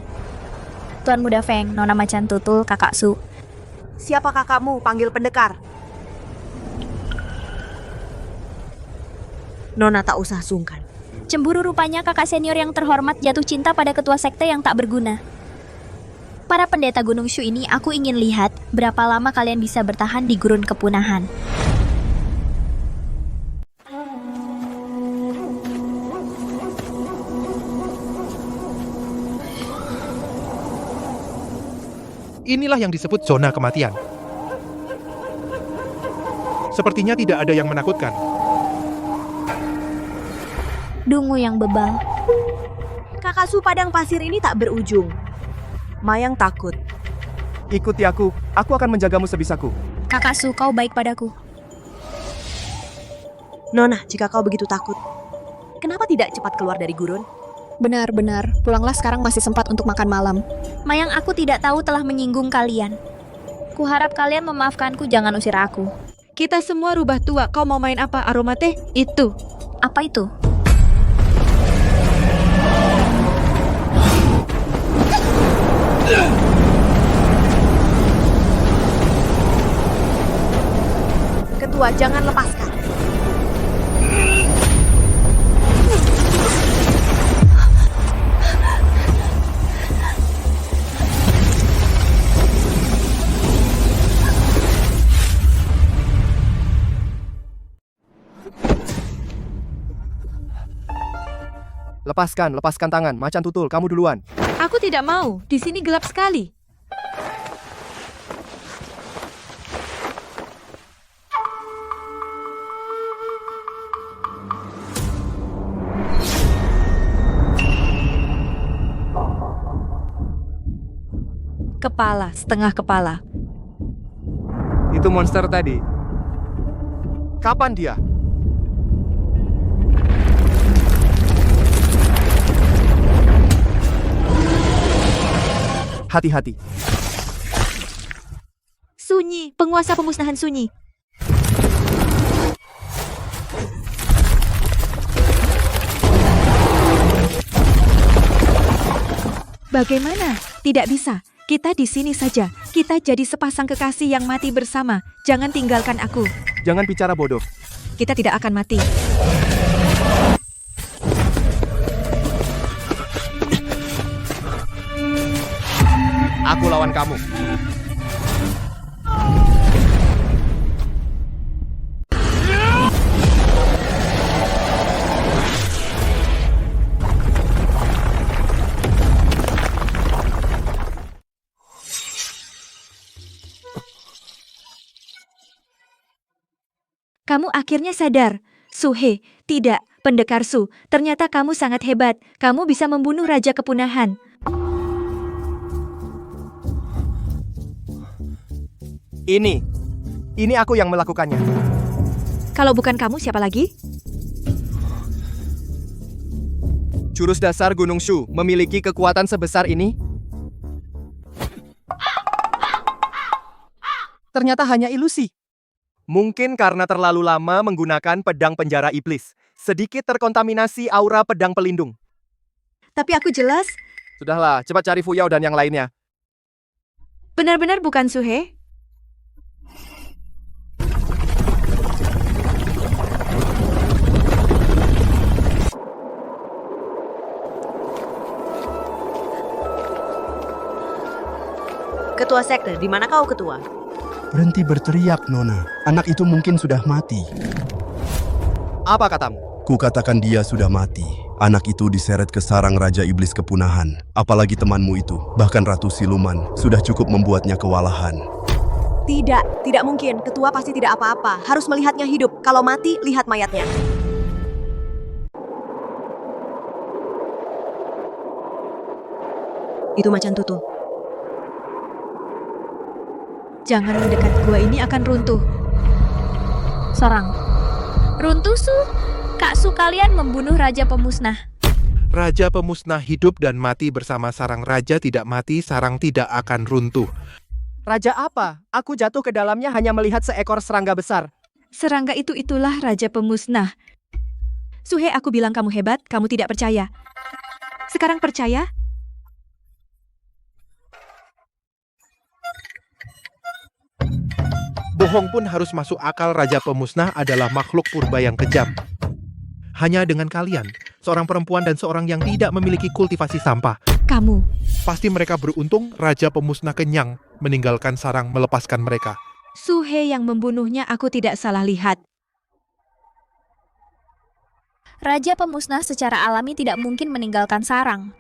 Tuan Muda Feng, Nona Macan Tutul, Kakak Su. Siapa kakakmu? Panggil pendekar. Nona tak usah sungkan. Cemburu rupanya kakak senior yang terhormat jatuh cinta pada ketua sekte yang tak berguna. Para pendeta Gunung Shu ini, aku ingin lihat berapa lama kalian bisa bertahan di gurun kepunahan. Inilah yang disebut zona kematian. Sepertinya tidak ada yang menakutkan. Dungu yang bebal. Kakak Su, padang pasir ini tak berujung. Mayang takut. Ikuti aku akan menjagamu sebisaku. Kakak Su, kau baik padaku. Nona, jika kau begitu takut, kenapa tidak cepat keluar dari gurun? Benar-benar, pulanglah sekarang masih sempat untuk makan malam. Mayang, aku tidak tahu telah menyinggung kalian. Kuharap kalian memaafkanku, jangan usir aku. Kita semua rubah tua, kau mau main apa? Aroma teh? Itu. Apa itu? Ketua, jangan lepaskan. Lepaskan tangan. Macan Tutul, kamu duluan. Aku tidak mau, di sini gelap sekali. Kepala, setengah kepala. Itu monster tadi. Kapan dia? Hati-hati. Sunyi, penguasa pemusnahan sunyi. Bagaimana? Tidak bisa. Kita di sini saja. Kita jadi sepasang kekasih yang mati bersama. Jangan tinggalkan aku. Jangan bicara bodoh. Kita tidak akan mati. Aku lawan kamu. Kamu akhirnya sadar. Suhe, tidak, pendekar Su. Ternyata kamu sangat hebat. Kamu bisa membunuh Raja Kepunahan. Ini aku yang melakukannya. Kalau bukan kamu, siapa lagi? Jurus dasar Gunung Shu memiliki kekuatan sebesar ini? Ternyata hanya ilusi. Mungkin karena terlalu lama menggunakan pedang penjara iblis. Sedikit terkontaminasi aura pedang pelindung. Tapi aku jelas. Sudahlah, cepat cari Fu Yao dan yang lainnya. Benar-benar bukan Suhe? Ketua sekte, di mana kau ketua? Berhenti berteriak, Nona. Anak itu mungkin sudah mati. Apa katamu? Kukatakan dia sudah mati. Anak itu diseret ke sarang Raja Iblis Kepunahan. Apalagi temanmu itu, bahkan Ratu Siluman, sudah cukup membuatnya kewalahan. Tidak mungkin. Ketua pasti tidak apa-apa. Harus melihatnya hidup. Kalau mati, lihat mayatnya. Itu macan tutul. Jangan mendekat, gua ini akan runtuh. Sorang. Runtuh Su. Kak Su kalian membunuh Raja Pemusnah. Raja Pemusnah hidup dan mati bersama sarang raja tidak mati, sarang tidak akan runtuh. Raja apa? Aku jatuh ke dalamnya hanya melihat seekor serangga besar. Serangga itulah Raja Pemusnah. Suhe, aku bilang kamu hebat, kamu tidak percaya. Sekarang percaya? Bohong pun harus masuk akal. Raja Pemusnah adalah makhluk purba yang kejam. Hanya dengan kalian, seorang perempuan dan seorang yang tidak memiliki kultivasi sampah. Kamu. Pasti mereka beruntung Raja Pemusnah kenyang, meninggalkan sarang melepaskan mereka. Suhe yang membunuhnya, aku tidak salah lihat. Raja Pemusnah secara alami tidak mungkin meninggalkan sarang.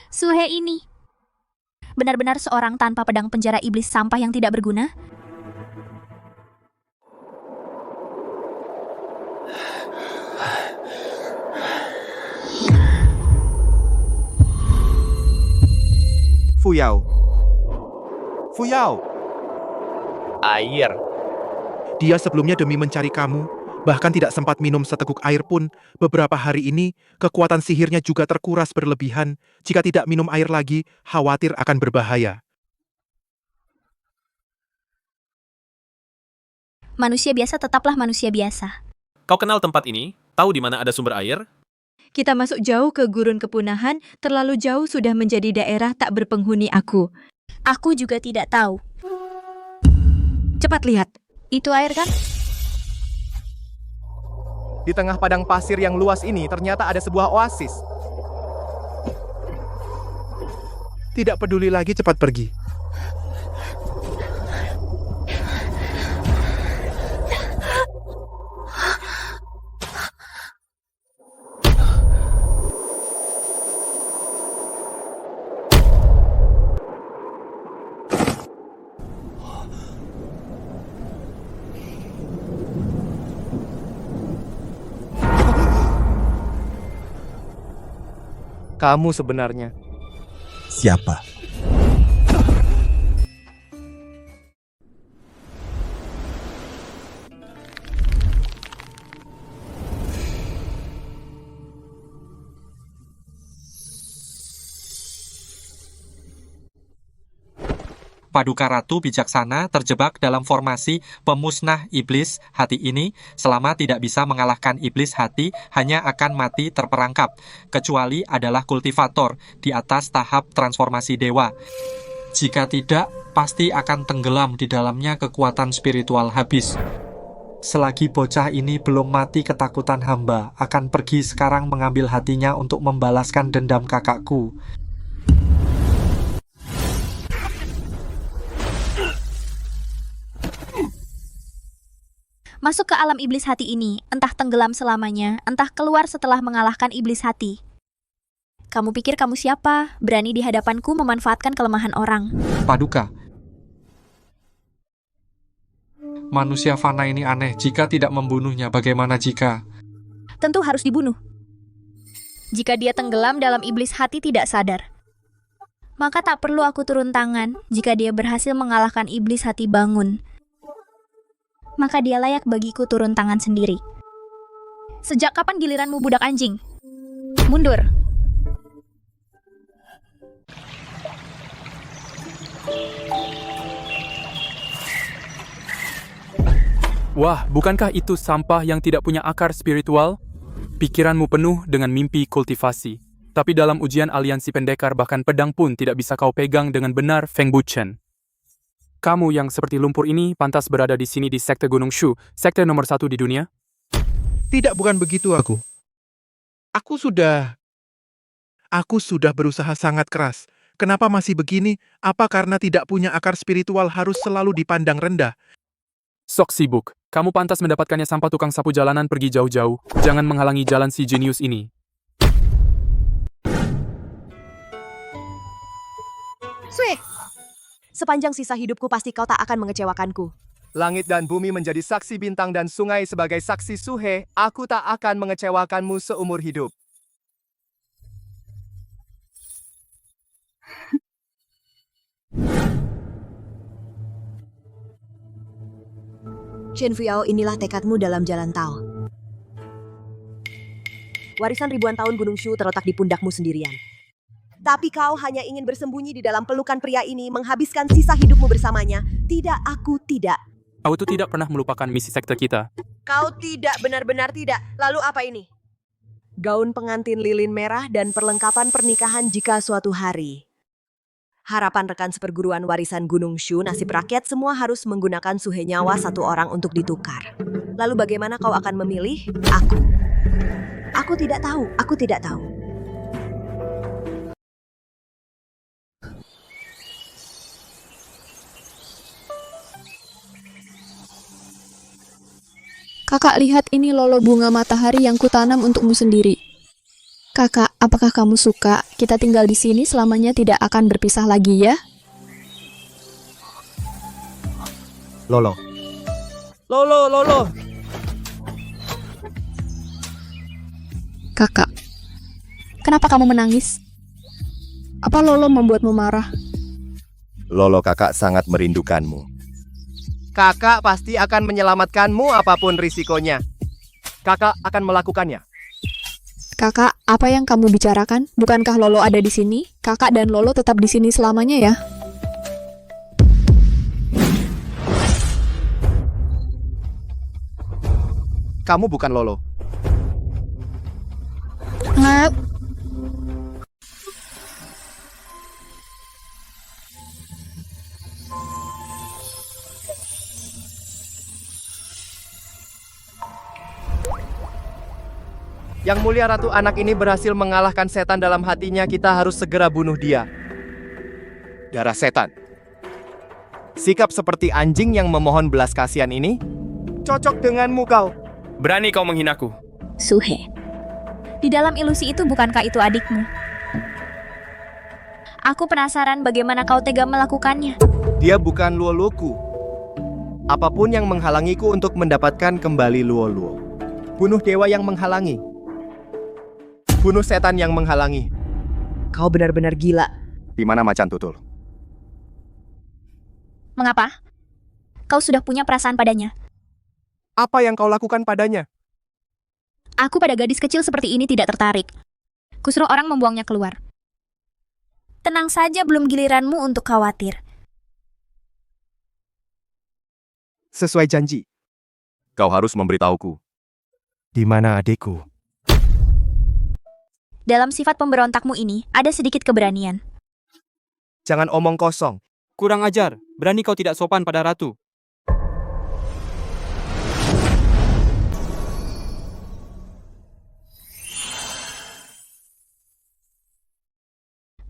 Suhe ini benar-benar seorang tanpa pedang penjara iblis sampah yang tidak berguna? Fu Yao. Fu Yao. Air. Dia sebelumnya demi mencari kamu, bahkan tidak sempat minum seteguk air pun. Beberapa hari ini, kekuatan sihirnya juga terkuras berlebihan. Jika tidak minum air lagi, khawatir akan berbahaya. Manusia biasa tetaplah manusia biasa. Kau kenal tempat ini? Tahu di mana ada sumber air? Kita masuk jauh ke gurun kepunahan, terlalu jauh sudah menjadi daerah tak berpenghuni aku. Aku juga tidak tahu. Cepat lihat. Itu air kan? Di tengah padang pasir yang luas ini ternyata ada sebuah oasis. Tidak peduli lagi, cepat pergi. Kamu sebenarnya siapa? Paduka Ratu bijaksana terjebak dalam formasi pemusnah iblis hati ini selama tidak bisa mengalahkan iblis hati hanya akan mati terperangkap, kecuali adalah kultivator di atas tahap transformasi dewa. Jika tidak, pasti akan tenggelam di dalamnya kekuatan spiritual habis. Selagi bocah ini belum mati ketakutan hamba, akan pergi sekarang mengambil hatinya untuk membalaskan dendam kakakku. Masuk ke alam iblis hati ini, entah tenggelam selamanya, entah keluar setelah mengalahkan iblis hati. Kamu pikir kamu siapa? Berani di hadapanku memanfaatkan kelemahan orang. Paduka, manusia fana ini aneh. Jika tidak membunuhnya, bagaimana jika? Tentu harus dibunuh. Jika dia tenggelam dalam iblis hati tidak sadar, maka tak perlu aku turun tangan. Jika dia berhasil mengalahkan iblis hati bangun, maka dia layak bagiku turun tangan sendiri. Sejak kapan giliranmu budak anjing? Mundur. Wah, bukankah itu sampah yang tidak punya akar spiritual? Pikiranmu penuh dengan mimpi kultivasi. Tapi dalam ujian aliansi pendekar bahkan pedang pun tidak bisa kau pegang dengan benar, Feng Buchen. Kamu yang seperti lumpur ini pantas berada di sini di sekte Gunung Shu, sekte nomor 1 di dunia? Tidak, bukan begitu aku. Aku sudah berusaha sangat keras. Kenapa masih begini? Apa karena tidak punya akar spiritual harus selalu dipandang rendah? Sok sibuk. Kamu pantas mendapatkannya sampah tukang sapu jalanan pergi jauh-jauh. Jangan menghalangi jalan si jenius ini. Sue! Sepanjang sisa hidupku pasti kau tak akan mengecewakanku. Langit dan bumi menjadi saksi bintang dan sungai sebagai saksi Suhe, aku tak akan mengecewakanmu seumur hidup. Chen Fuiao, inilah tekadmu dalam jalan Tao. Warisan ribuan tahun Gunung Shu terletak di pundakmu sendirian. Tapi kau hanya ingin bersembunyi di dalam pelukan pria ini, menghabiskan sisa hidupmu bersamanya. Tidak, aku tidak. Kau itu tidak pernah melupakan misi sekte kita. Kau tidak, benar-benar tidak. Lalu apa ini? Gaun pengantin lilin merah dan perlengkapan pernikahan jika suatu hari. Harapan rekan seperguruan warisan Gunung Shu, nasib rakyat semua harus menggunakan suhe nyawa satu orang untuk ditukar. Lalu bagaimana kau akan memilih? Aku. Aku tidak tahu, aku tidak tahu. Kakak, lihat ini lolo bunga matahari yang kutanam untukmu sendiri. Kakak, apakah kamu suka? Kita tinggal di sini selamanya, tidak akan berpisah lagi ya? Lolo. Lolo. Kakak, kenapa kamu menangis? Apa Lolo membuatmu marah? Lolo, kakak sangat merindukanmu. Kakak pasti akan menyelamatkanmu apapun risikonya. Kakak akan melakukannya. Kakak, apa yang kamu bicarakan? Bukankah Lolo ada di sini? Kakak dan Lolo tetap di sini selamanya ya? Kamu bukan Lolo. Yang mulia Ratu, anak ini berhasil mengalahkan setan dalam hatinya. Kita harus segera bunuh dia. Darah setan. Sikap seperti anjing yang memohon belas kasihan ini cocok denganmu kau. Berani kau menghinaku. Suhe, di dalam ilusi itu bukankah itu adikmu? Aku penasaran bagaimana kau tega melakukannya. Dia bukan Luo-Luoku. Apapun yang menghalangiku untuk mendapatkan kembali Luo-Luo. Bunuh dewa yang menghalangi. Bunuh setan yang menghalangi. Kau benar-benar gila. Di mana macan tutul? Mengapa? Kau sudah punya perasaan padanya. Apa yang kau lakukan padanya? Aku pada gadis kecil seperti ini tidak tertarik. Kusuruh orang membuangnya keluar. Tenang saja, belum giliranmu untuk khawatir. Sesuai janji. Kau harus memberitahuku. Di mana adikku? Dalam sifat pemberontakmu ini, ada sedikit keberanian. Jangan omong kosong. Kurang ajar, berani kau tidak sopan pada ratu.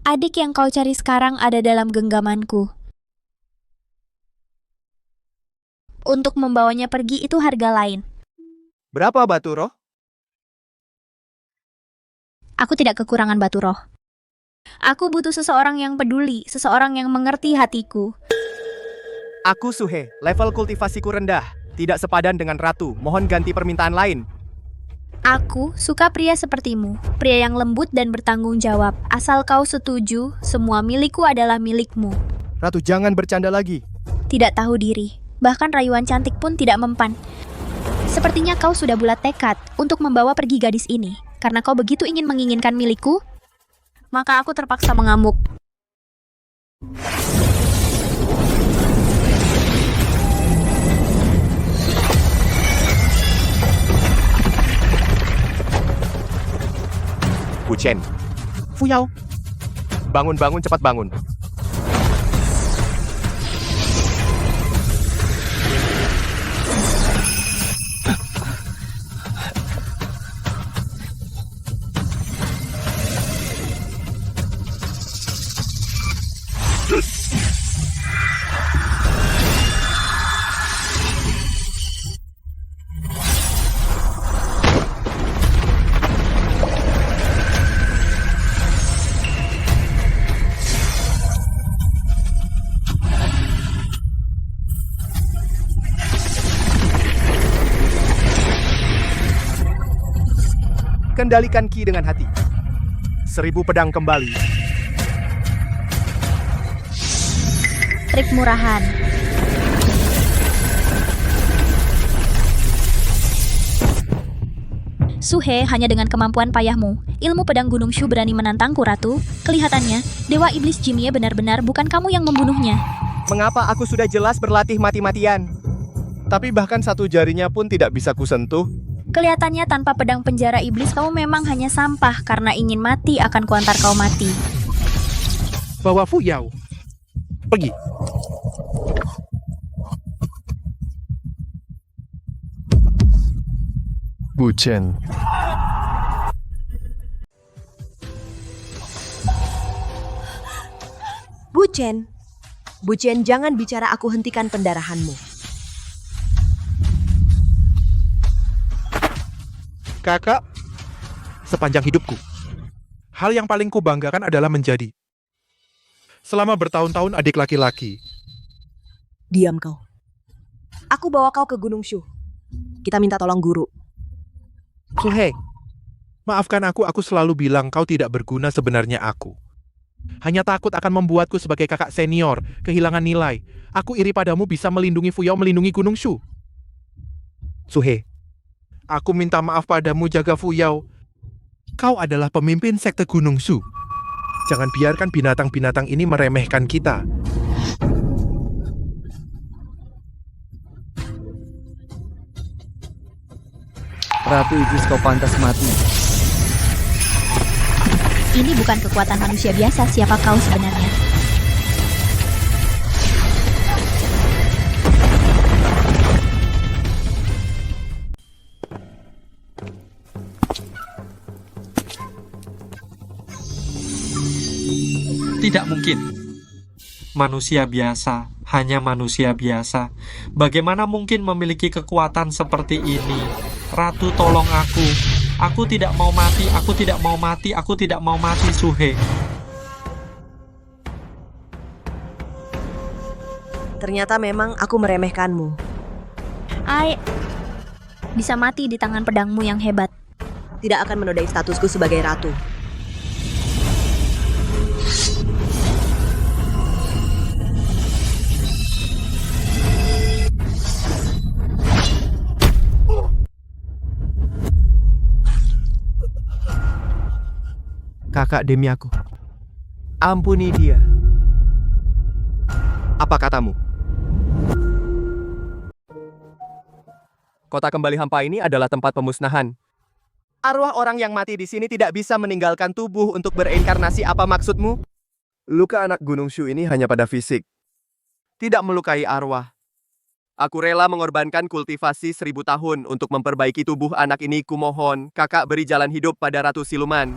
Adik yang kau cari sekarang ada dalam genggamanku. Untuk membawanya pergi itu harga lain. Berapa batu roh? Aku tidak kekurangan batu roh. Aku butuh seseorang yang peduli, seseorang yang mengerti hatiku. Aku Suhe, level kultivasiku rendah. Tidak sepadan dengan ratu, mohon ganti permintaan lain. Aku suka pria sepertimu, pria yang lembut dan bertanggung jawab. Asal kau setuju, semua milikku adalah milikmu. Ratu, jangan bercanda lagi. Tidak tahu diri, bahkan rayuan cantik pun tidak mempan. Sepertinya kau sudah bulat tekad untuk membawa pergi gadis ini. Karena kau begitu ingin menginginkan milikku, maka aku terpaksa mengamuk. Buchen. Fuyao. Bangun, cepat bangun. Kendalikan Ki dengan hati. 1000 pedang kembali. Trik murahan. Suhe, hanya dengan kemampuan payahmu, ilmu pedang Gunung Shu berani menantangku, Ratu. Kelihatannya, Dewa Iblis Jimie benar-benar bukan kamu yang membunuhnya. Mengapa aku sudah jelas berlatih mati-matian? Tapi bahkan satu jarinya pun tidak bisa kusentuh. Kelihatannya tanpa pedang penjara iblis kamu memang hanya sampah. Karena ingin mati akan kuantar kau mati. Bawa Fuyao. Pergi. Buchen. Buchen. Buchen, jangan bicara, aku hentikan pendarahanmu. Kakak, sepanjang hidupku, hal yang paling kubanggakan adalah menjadi selama bertahun-tahun adik laki-laki. Diam kau. Aku bawa kau ke Gunung Shu. Kita minta tolong guru. Suhe, maafkan aku selalu bilang kau tidak berguna. Sebenarnya aku hanya takut akan membuatku sebagai kakak senior kehilangan nilai. Aku iri padamu bisa melindungi Fuyao, melindungi Gunung Shu. Suhe, aku minta maaf padamu, jaga Fuyao. Kau adalah pemimpin sekte Gunung Shu. Jangan biarkan binatang-binatang ini meremehkan kita. Ratu Iblis, kau pantas mati. Ini bukan kekuatan manusia biasa. Siapa kau sebenarnya? Tidak mungkin. Manusia biasa, hanya manusia biasa. Bagaimana mungkin memiliki kekuatan seperti ini? Ratu, tolong aku. Aku tidak mau mati, aku tidak mau mati, aku tidak mau mati, Suhe. Ternyata memang aku meremehkanmu. Bisa mati di tangan pedangmu yang hebat. Tidak akan menodai statusku sebagai ratu. Kakak, demi aku, ampuni dia. Apa katamu? kota kembali hampa ini adalah tempat pemusnahan. Arwah orang yang mati di sini tidak bisa meninggalkan tubuh untuk bereinkarnasi. Apa maksudmu? Luka anak Gunung Shu ini hanya pada fisik, tidak melukai arwah. Aku rela mengorbankan kultivasi 1000 tahun untuk memperbaiki tubuh anak ini. Kumohon, kakak beri jalan hidup pada Ratu Siluman.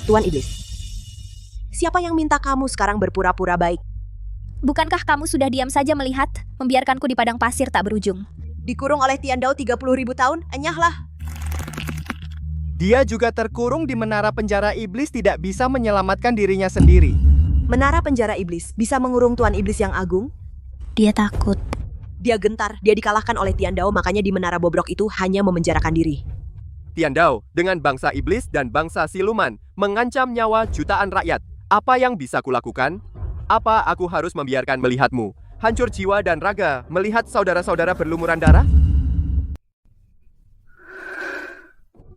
Tuan Iblis, siapa yang minta kamu sekarang berpura-pura baik? Bukankah kamu sudah diam saja melihat, membiarkanku di padang pasir tak berujung? Dikurung oleh Tian Dao 30.000 tahun, enyahlah. Dia juga terkurung di menara penjara iblis, tidak bisa menyelamatkan dirinya sendiri. Menara penjara iblis bisa mengurung Tuan Iblis yang agung? Dia takut. Dia gentar, dia dikalahkan oleh Tian Dao, makanya di menara bobrok itu hanya memenjarakan diri. Tian Dao dengan bangsa iblis dan bangsa siluman mengancam nyawa jutaan rakyat. Apa yang bisa kulakukan? Apa aku harus membiarkan melihatmu hancur jiwa dan raga, melihat saudara-saudara berlumuran darah?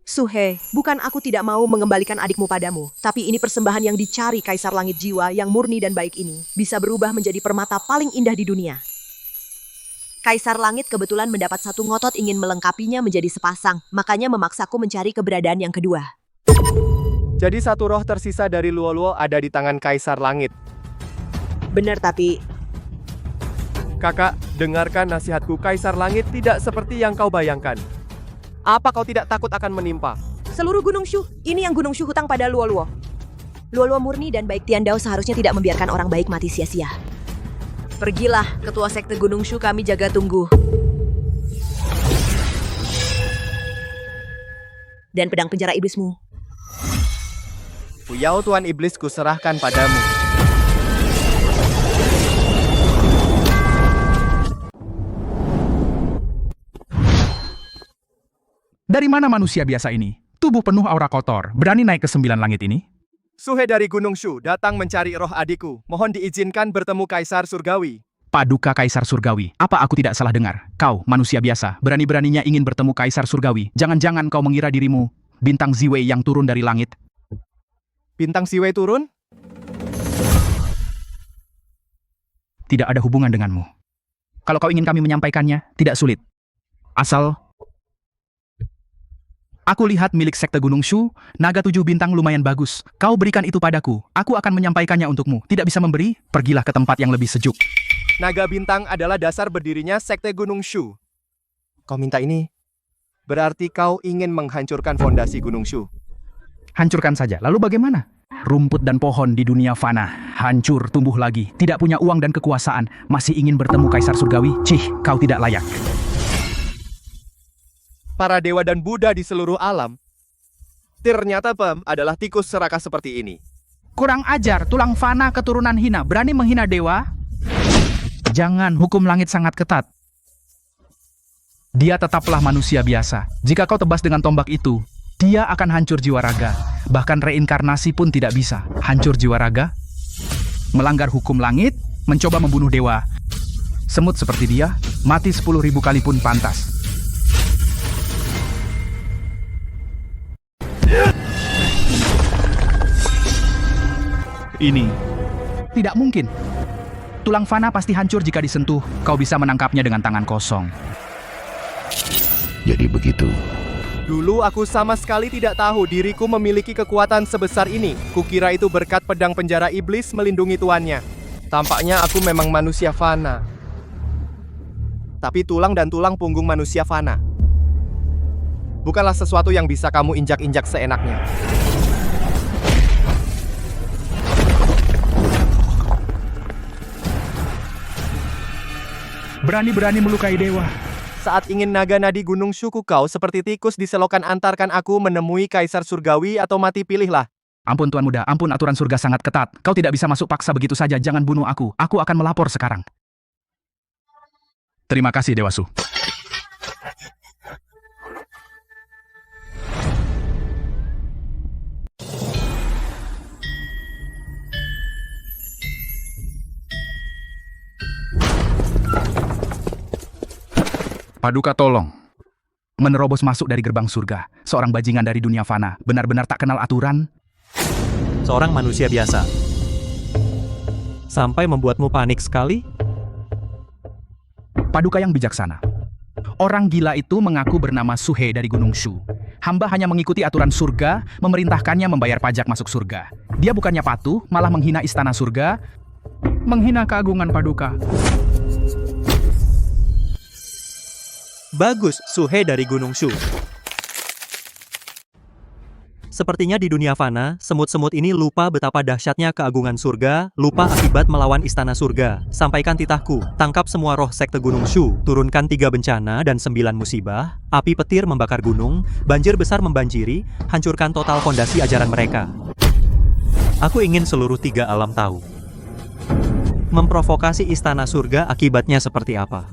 Suhe, bukan aku tidak mau mengembalikan adikmu padamu, tapi ini persembahan yang dicari Kaisar Langit Jiwa yang murni dan baik ini bisa berubah menjadi permata paling indah di dunia. Kaisar Langit kebetulan mendapat satu ngotot ingin melengkapinya menjadi sepasang, makanya memaksaku mencari keberadaan yang kedua. Jadi satu roh tersisa dari Luo-Luo ada di tangan Kaisar Langit. Benar, tapi... Kakak, dengarkan nasihatku. Kaisar Langit tidak seperti yang kau bayangkan. Apa kau tidak takut akan menimpa? Seluruh Gunung Shu, ini yang Gunung Shu hutang pada Luo-Luo. Luo-Luo murni dan baik Tian Dao seharusnya tidak membiarkan orang baik mati sia-sia. Pergilah, ketua sekte Gunung Shu, kami jaga tunggu. Dan pedang penjara iblismu. Fuyao Tuan Iblis kuserahkan padamu. Dari mana manusia biasa ini? Tubuh penuh aura kotor, berani naik ke 9 langit ini? Suhe dari Gunung Shu datang mencari roh adikku. Mohon diizinkan bertemu Kaisar Surgawi. Paduka Kaisar Surgawi, apa aku tidak salah dengar? Kau, manusia biasa, berani-beraninya ingin bertemu Kaisar Surgawi. Jangan-jangan kau mengira dirimu bintang Ziwei yang turun dari langit. Bintang Ziwei turun? Tidak ada hubungan denganmu. Kalau kau ingin kami menyampaikannya, tidak sulit. Asal... Aku lihat milik sekte Gunung Shu, naga 7 bintang lumayan bagus. Kau berikan itu padaku, aku akan menyampaikannya untukmu. Tidak bisa memberi? Pergilah ke tempat yang lebih sejuk. Naga bintang adalah dasar berdirinya sekte Gunung Shu. Kau minta ini? Berarti kau ingin menghancurkan fondasi Gunung Shu. Hancurkan saja, lalu bagaimana? Rumput dan pohon di dunia fana, hancur tumbuh lagi. Tidak punya uang dan kekuasaan, masih ingin bertemu Kaisar Surgawi? Cih, kau tidak layak. Para dewa dan Buddha di seluruh alam, ternyata adalah tikus serakah seperti ini. Kurang ajar, tulang fana keturunan hina, berani menghina dewa? Jangan, hukum langit sangat ketat. Dia tetaplah manusia biasa. Jika kau tebas dengan tombak itu, dia akan hancur jiwa raga. Bahkan reinkarnasi pun tidak bisa. Hancur jiwa raga? Melanggar hukum langit, mencoba membunuh dewa. Semut seperti dia, mati 10.000 kali pun pantas. Ini tidak mungkin. Tulang fana pasti hancur jika disentuh. Kau bisa menangkapnya dengan tangan kosong. Jadi begitu. Dulu aku sama sekali tidak tahu diriku memiliki kekuatan sebesar ini. Kukira itu berkat pedang penjara iblis melindungi tuannya. Tampaknya aku memang manusia fana. Tapi tulang dan tulang punggung manusia fana bukanlah sesuatu yang bisa kamu injak-injak seenaknya. Berani-berani melukai dewa. Saat ingin naga nadi Gunung Shu, kau seperti tikus di selokan. Antarkan aku menemui Kaisar Surgawi atau mati, pilihlah. Ampun Tuan Muda, ampun, aturan surga sangat ketat. Kau tidak bisa masuk paksa begitu saja, jangan bunuh aku. Aku akan melapor sekarang. Terima kasih Dewa Su. Paduka tolong. Menerobos masuk dari gerbang surga. Seorang bajingan dari dunia fana. Benar-benar tak kenal aturan. seorang manusia biasa. Sampai membuatmu panik sekali? Paduka yang bijaksana. Orang gila itu mengaku bernama Suhe dari Gunung Shu. Hamba hanya mengikuti aturan surga, memerintahkannya membayar pajak masuk surga. Dia bukannya patuh, malah menghina istana surga, menghina keagungan Paduka. Bagus, Suhe dari Gunung Shu. Sepertinya di dunia fana, semut-semut ini lupa betapa dahsyatnya keagungan surga, lupa akibat melawan istana surga. Sampaikan titahku, tangkap semua roh sekte Gunung Shu, turunkan 3 bencana dan 9 musibah, api petir membakar gunung, banjir besar membanjiri, hancurkan total fondasi ajaran mereka. Aku ingin seluruh 3 alam tahu. Memprovokasi istana surga akibatnya seperti apa.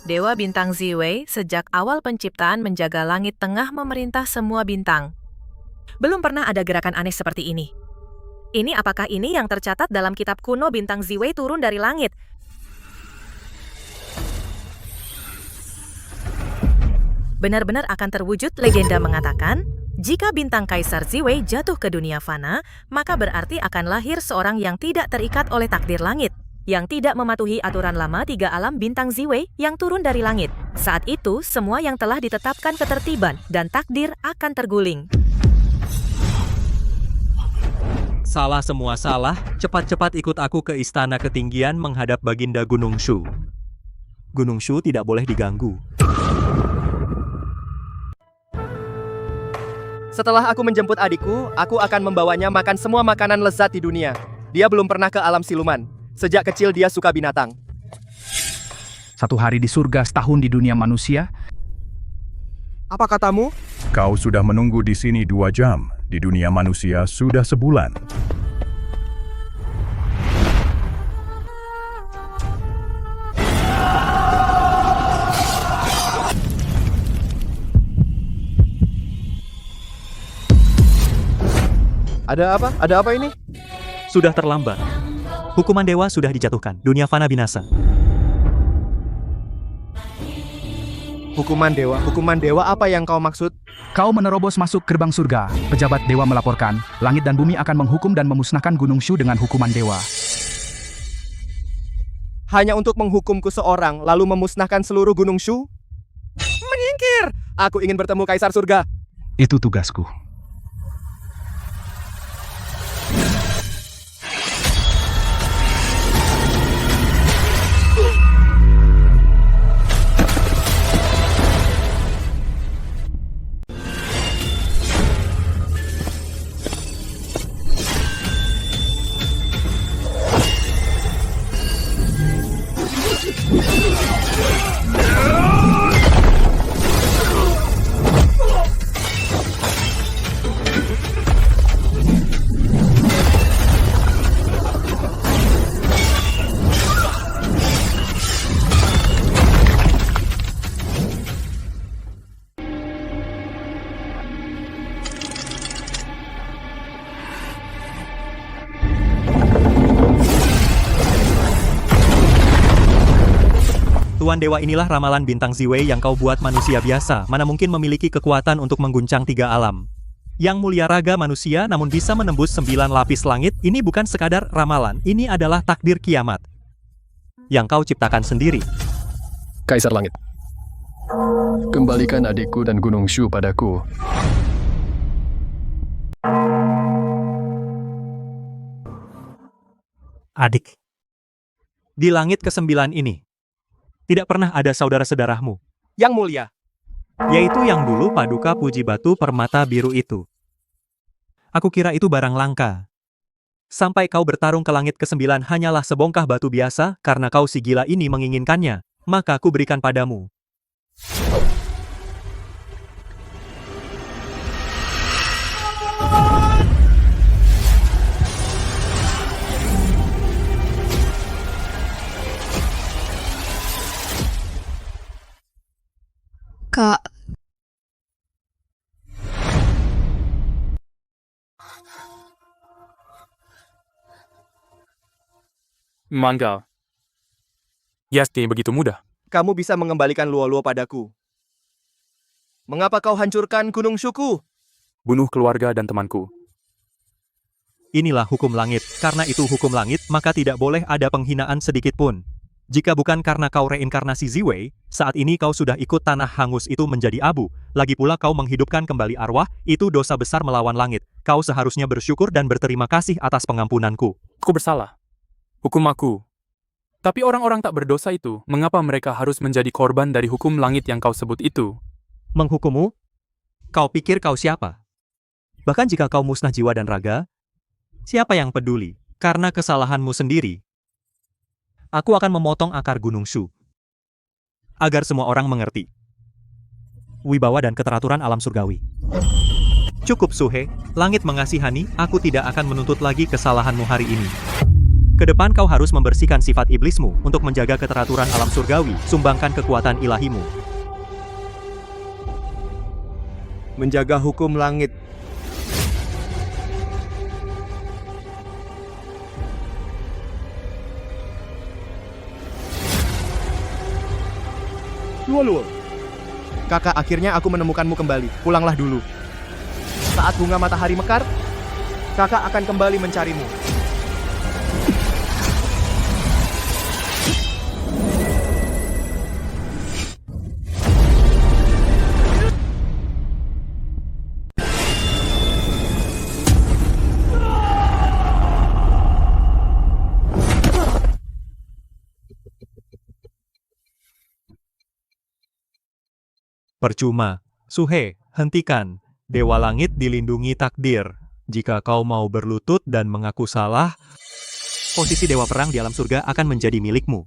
Dewa Bintang Ziwei sejak awal penciptaan menjaga langit tengah memerintah semua bintang. Belum pernah ada gerakan aneh seperti ini. Apakah ini yang tercatat dalam kitab kuno Bintang Ziwei turun dari langit? Benar-benar akan terwujud legenda mengatakan, jika bintang Kaisar Ziwei jatuh ke dunia fana, maka berarti akan lahir seorang yang tidak terikat oleh takdir langit, yang tidak mematuhi aturan lama 3 alam bintang Ziwei yang turun dari langit. Saat itu, semua yang telah ditetapkan ketertiban dan takdir akan terguling. Salah semua salah, cepat-cepat ikut aku ke istana ketinggian menghadap Baginda Gunung Shu. Gunung Shu tidak boleh diganggu. Setelah aku menjemput adikku, aku akan membawanya makan semua makanan lezat di dunia. Dia belum pernah ke alam siluman. Sejak kecil dia suka binatang. 1 hari di surga, setahun di dunia manusia. Apa katamu? Kau sudah menunggu di sini 2 jam. Di dunia manusia sudah sebulan. Ada apa? Ada apa ini? Sudah terlambat. Hukuman dewa sudah dijatuhkan. Dunia fana binasa. Hukuman dewa apa yang kau maksud? Kau menerobos masuk gerbang surga. Pejabat dewa melaporkan, langit dan bumi akan menghukum dan memusnahkan Gunung Shu dengan hukuman dewa. Hanya untuk menghukumku seorang, lalu memusnahkan seluruh Gunung Shu? Menyingkir! Aku ingin bertemu Kaisar Surga. Itu tugasku. Tuan Dewa, inilah ramalan bintang Ziwei yang kau buat manusia biasa, mana mungkin memiliki kekuatan untuk mengguncang 3 alam. Yang mulia raga manusia namun bisa menembus 9 lapis langit, ini bukan sekadar ramalan, ini adalah takdir kiamat. Yang kau ciptakan sendiri. Kaisar Langit, kembalikan adikku dan Gunung Shu padaku. Adik. Di langit ke-9 ini, tidak pernah ada saudara-saudaramu. Yang mulia. Yaitu yang dulu Paduka Puji Batu Permata Biru itu. Aku kira itu barang langka. Sampai kau bertarung ke langit ke-9 hanyalah sebongkah batu biasa, karena kau si gila ini menginginkannya, maka aku berikan padamu. Kak, Mangga. Yasti begitu mudah. Kamu bisa mengembalikan Luo-Luo padaku. Mengapa kau hancurkan Gunung Shuku? Bunuh keluarga dan temanku. Inilah hukum langit. Karena itu hukum langit, maka tidak boleh ada penghinaan sedikit pun. Jika bukan karena kau reinkarnasi Ziwei, saat ini kau sudah ikut tanah hangus itu menjadi abu. Lagi pula kau menghidupkan kembali arwah, itu dosa besar melawan langit. Kau seharusnya bersyukur dan berterima kasih atas pengampunanku. Aku bersalah. Hukum aku. Tapi orang-orang tak berdosa itu, mengapa mereka harus menjadi korban dari hukum langit yang kau sebut itu? Menghukummu? Kau pikir kau siapa? Bahkan jika kau musnah jiwa dan raga, siapa yang peduli? Karena kesalahanmu sendiri. Aku akan memotong akar Gunung Shu. Agar semua orang mengerti. Wibawa dan keteraturan alam surgawi. Cukup Suhe, langit mengasihani, aku tidak akan menuntut lagi kesalahanmu hari ini. Kedepan kau harus membersihkan sifat iblismu untuk menjaga keteraturan alam surgawi, sumbangkan kekuatan ilahimu. Menjaga hukum langit. Luo-Luo. Kakak, akhirnya aku menemukanmu kembali. Pulanglah dulu. Saat bunga matahari mekar, kakak akan kembali mencarimu. Percuma. Suhe, hentikan. Dewa langit dilindungi takdir. Jika kau mau berlutut dan mengaku salah, posisi dewa perang di alam surga akan menjadi milikmu.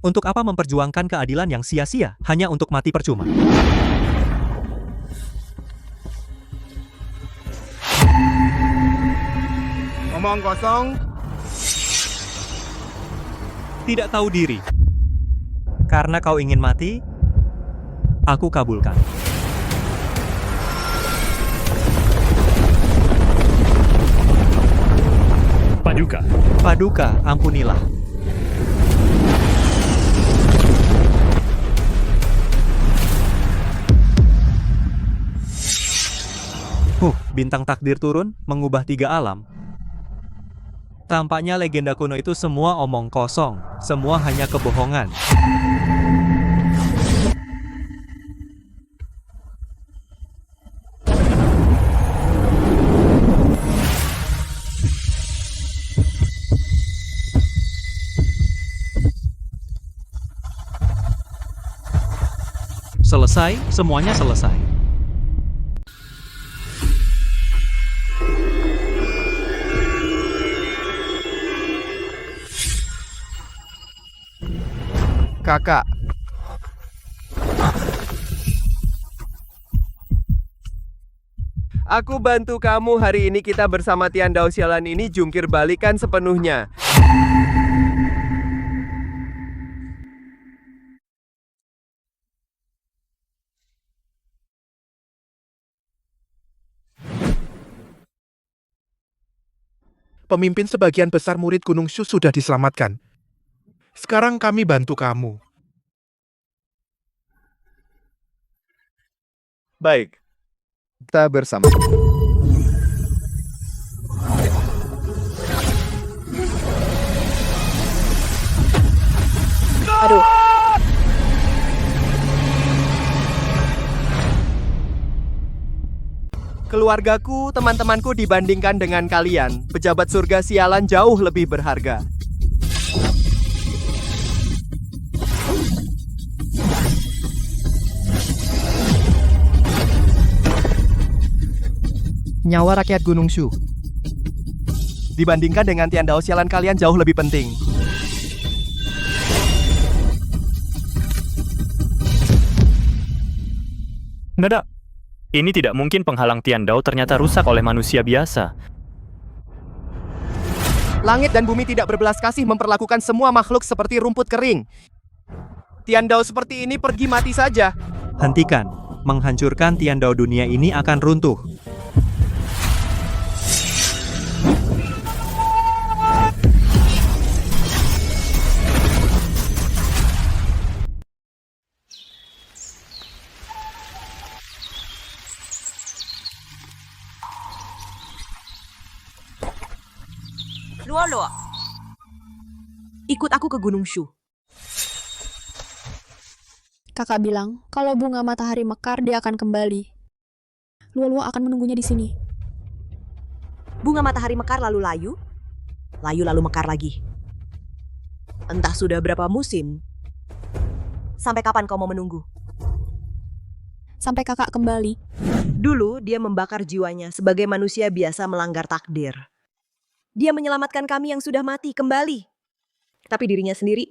Untuk apa memperjuangkan keadilan yang sia-sia hanya untuk mati percuma? Omong kosong. Tidak tahu diri. Karena kau ingin mati, aku kabulkan. Paduka. Paduka, ampunilah. Bintang takdir turun, mengubah 3 alam. Tampaknya legenda kuno itu semua omong kosong, semua hanya kebohongan. Selesai, semuanya selesai. Kakak. Aku bantu kamu hari ini, kita bersama Tian Dao Xialan ini jungkir balikan sepenuhnya. Pemimpin sebagian besar murid Gunung Shu sudah diselamatkan. Sekarang kami bantu kamu. Baik. Kita bersama. Aduh. Keluargaku, teman-temanku dibandingkan dengan kalian, pejabat surga sialan jauh lebih berharga. Nyawa rakyat Gunung Shu dibandingkan dengan Tian Dao Xialan kalian jauh lebih penting. Nada, ini tidak mungkin penghalang Tian Dao ternyata rusak oleh manusia biasa. Langit dan bumi tidak berbelas kasih memperlakukan semua makhluk seperti rumput kering. Tian Dao seperti ini pergi mati saja. Hentikan. Menghancurkan Tian Dao dunia ini akan runtuh. Luo. Ikut aku ke Gunung Shu. Kakak bilang, kalau bunga matahari mekar, dia akan kembali. Luo akan menunggunya di sini. Bunga matahari mekar lalu layu, lalu mekar lagi. Entah sudah berapa musim. Sampai kapan kau mau menunggu? Sampai kakak kembali. Dulu dia membakar jiwanya sebagai manusia biasa melanggar takdir. Dia menyelamatkan kami yang sudah mati kembali. Tapi dirinya sendiri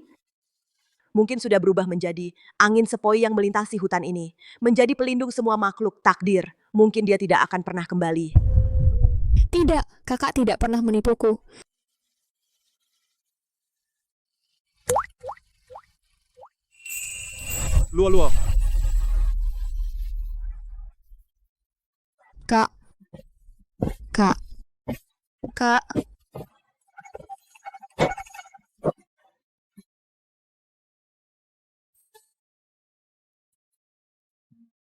mungkin sudah berubah menjadi angin sepoi yang melintasi hutan ini. Menjadi pelindung semua makhluk takdir. Mungkin dia tidak akan pernah kembali. Tidak, kakak tidak pernah menipuku. Luo. Kak.